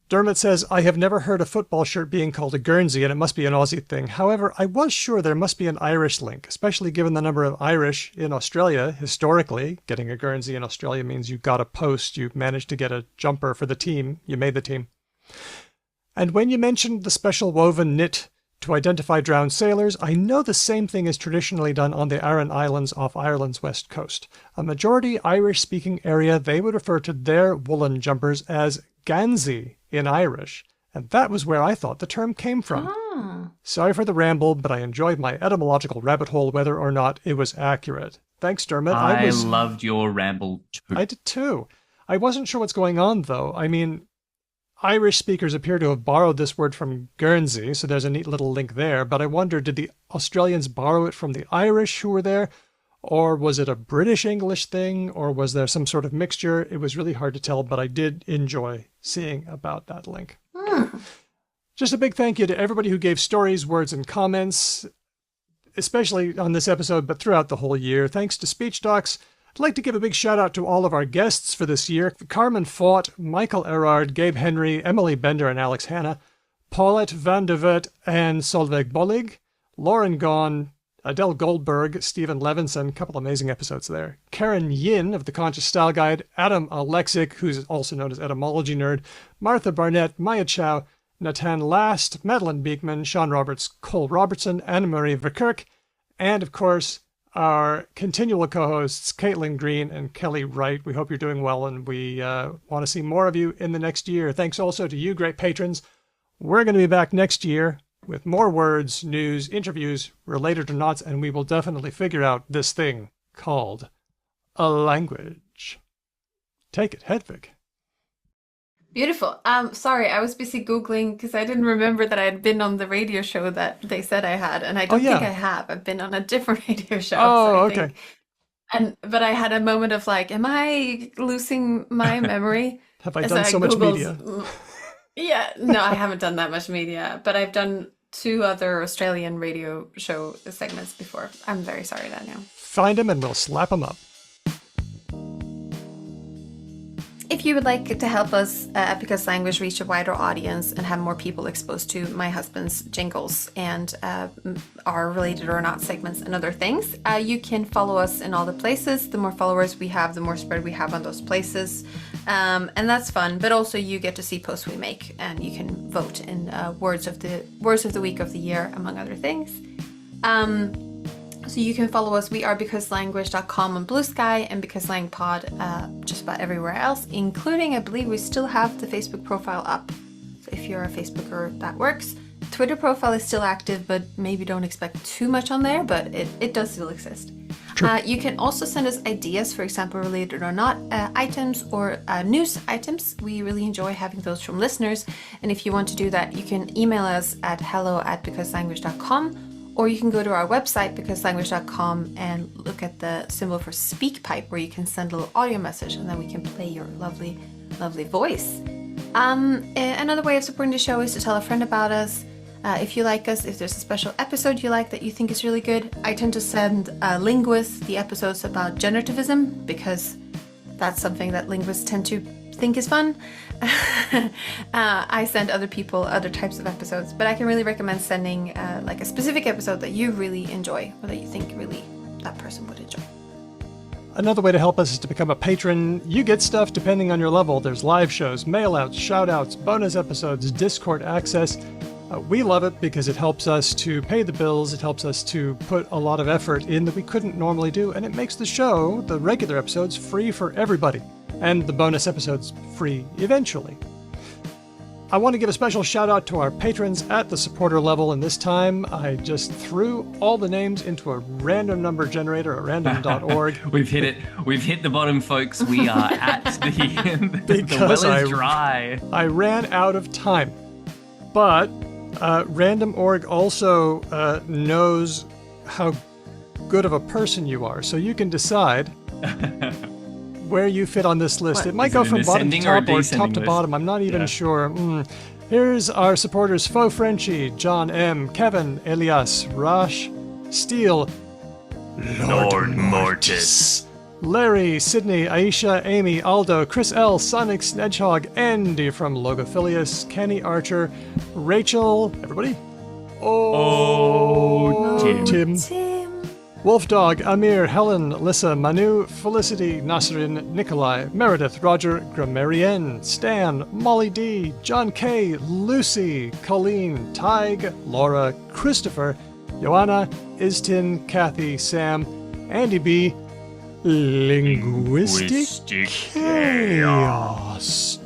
Dermot says, I have never heard a football shirt being called a Guernsey, and it must be an Aussie thing. However, I was sure there must be an Irish link, especially given the number of Irish in Australia. Historically, getting a Guernsey in Australia means you got a post, you managed to get a jumper for the team, you made the team. And when you mentioned the special woven knit to identify drowned sailors, I know the same thing is traditionally done on the Aran Islands off Ireland's west coast. A majority Irish-speaking area, they would refer to their woolen jumpers as ganzi in Irish, and that was where I thought the term came from. Oh. Sorry for the ramble, but I enjoyed my etymological rabbit hole whether or not it was accurate. Thanks, Dermot. I loved your ramble too. I did too. I wasn't sure what's going on, though. I mean, Irish speakers appear to have borrowed this word from Guernsey, so there's a neat little link there, but I wonder, did the Australians borrow it from the Irish who were there? Or was it a British English thing? Or was there some sort of mixture? It was really hard to tell, but I did enjoy seeing about that link. Just a big thank you to everybody who gave stories, words, and comments, especially on this episode, but throughout the whole year. Thanks to Speech Docs. I'd like to give a big shout out to all of our guests for this year. Carmen Fought, Michael Erard, Gabe Henry, Emily Bender and Alex Hanna, Paulette van der Vet and Solveig Bollig, Lauren Gaughan, Adele Goldberg, Stephen Levinson, a couple amazing episodes there, Karen Yin of the Conscious Style Guide, Adam Alexic, who's also known as Etymology Nerd, Martha Barnett, Maya Chow, Nathan Last, Madeline Beekman, Sean Roberts, Cole Robertson, Anna-Marie Verkerk, and of course, our continual co-hosts, Caitlin Green and Kelly Wright. We hope you're doing well, and we want to see more of you in the next year. Thanks also to you, great patrons. We're going to be back next year with more words, news, interviews, related or not, and we will definitely figure out this thing called a language. Take it, Hedvig. Beautiful. Sorry, I was busy Googling because I didn't remember that I had been on the radio show that they said I had, and I don't think I have. I've been on a different radio show. Oh, okay. But I had a moment of like, am I losing my memory? Have I done so much media? Yeah, no, I haven't done that much media, but I've done 2 other Australian radio show segments before. I'm very sorry, Daniel. Find them and we'll slap them up. If you would like to help us, Epicus Language, reach a wider audience and have more people exposed to my husband's jingles and our related or not segments and other things, you can follow us in all the places. The more followers we have, the more spread we have on those places. And that's fun, but also you get to see posts we make, and you can vote in words of the week of the year, among other things. So you can follow us. We are becauselanguage.com on Blue Sky and becauselangpod just about everywhere else, including, I believe, we still have the Facebook profile up. So if you're a Facebooker, that works. Twitter profile is still active, but maybe don't expect too much on there, but it does still exist. You can also send us ideas, for example, related or not items or news items. We really enjoy having those from listeners. And if you want to do that, you can email us at hello@becauselanguage.com. Or you can go to our website, becauselanguage.com, and look at the symbol for SpeakPipe, where you can send a little audio message, and then we can play your lovely, lovely voice. Another way of supporting the show is to tell a friend about us. If you like us, if there's a special episode you like that you think is really good, I tend to send linguists the episodes about generativism, because that's something that linguists tend to think is fun. I send other people other types of episodes, but I can really recommend sending like a specific episode that you really enjoy, or that you think really that person would enjoy. Another way to help us is to become a patron. You get stuff depending on your level. There's live shows, mail-outs, shout-outs, bonus episodes, Discord access. We love it because it helps us to pay the bills. It helps us to put a lot of effort in that we couldn't normally do, and it makes the show, the regular episodes, free for everybody. And the bonus episodes free eventually. I want to give a special shout out to our patrons at the supporter level, and this time I just threw all the names into a random number generator at random.org. We've hit it. We've hit the bottom, folks. We are at the well is dry. I ran out of time. But random.org also knows how good of a person you are, so you can decide where you fit on this list. It might go from bottom to top or top to bottom. I'm not even sure. Here's our supporters: Faux Frenchie, John M., Kevin, Elias, Rash, Steele, Lord Mortis, Larry, Sydney, Aisha, Amy, Aldo, Chris L., Sonic Snedgehog, Andy from Logophilius, Kenny Archer, Rachel, everybody? Tim. Wolfdog, Amir, Helen, Lissa, Manu, Felicity, Nasrin, Nikolai, Meredith, Roger, Grammarian, Stan, Molly D, John K, Lucy, Colleen, Tig, Laura, Christopher, Joanna, Istin, Kathy, Sam, Andy B, Linguistic Chaos,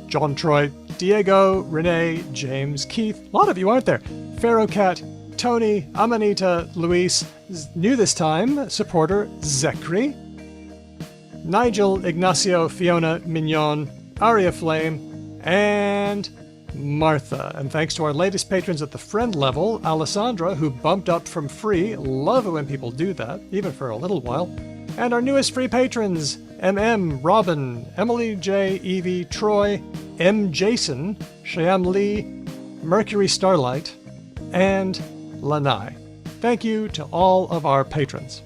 John Troy, Diego, Renee, James, Keith, a lot of you aren't there, Pharaoh Cat, Tony, Amanita, Luis, new this time, supporter, Zekri, Nigel, Ignacio, Fiona, Mignon, Aria Flame, and Martha. And thanks to our latest patrons at the friend level, Alessandra, who bumped up from free, love it when people do that, even for a little while, and our newest free patrons, MM, Robin, Emily J, Evie, Troy, M. Jason, Shyam Lee, Mercury Starlight, and Lanai. Thank you to all of our patrons.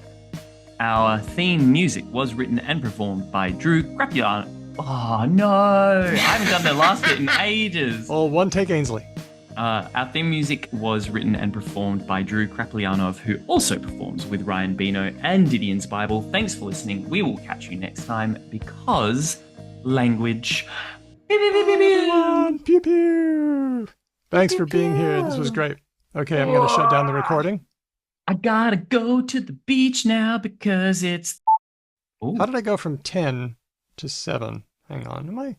Our theme music was written and performed by Drew Crapiano. Oh no, I haven't done the last bit in ages. Oh, one take Ainsley. Our theme music was written and performed by Drew Kraplianov, who also performs with Ryan Bino and Didion's Bible. Thanks for listening. We will catch you next time because language. Pew pew. Thanks for being here. This was great. Okay, I'm going to shut down the recording. I gotta go to the beach now because it's... Ooh. How did I go from 10 to 7? Hang on. Am I...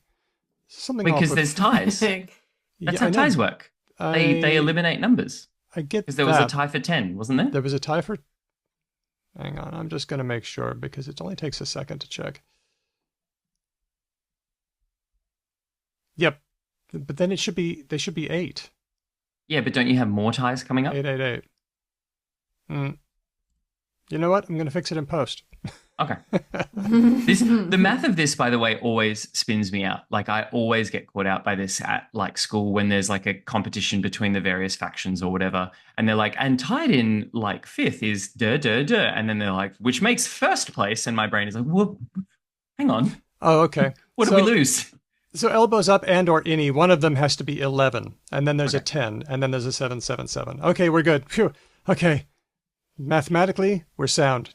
Something off Because with... there's ties. That's Yeah, how I know. ties work. They eliminate numbers. I get Because there was a tie for 10, wasn't there? There was a tie for... Hang on. I'm just going to make sure because it only takes a second to check. Yep. But then they should be 8. Yeah, but don't you have more ties coming up? 888. You know what? I'm going to fix it in post. Okay. The math of this, by the way, always spins me out. Like I always get caught out by this at like school when there's like a competition between the various factions or whatever. And they're like, and tied in like 5th is duh, duh, duh. And then they're like, which makes 1st place. And my brain is like, well, hang on. Oh, okay. What did we lose? So elbows up and or any, one of them has to be 11. And then there's a 10. And then there's a 777. Okay, we're good. Phew. Okay. Mathematically, we're sound.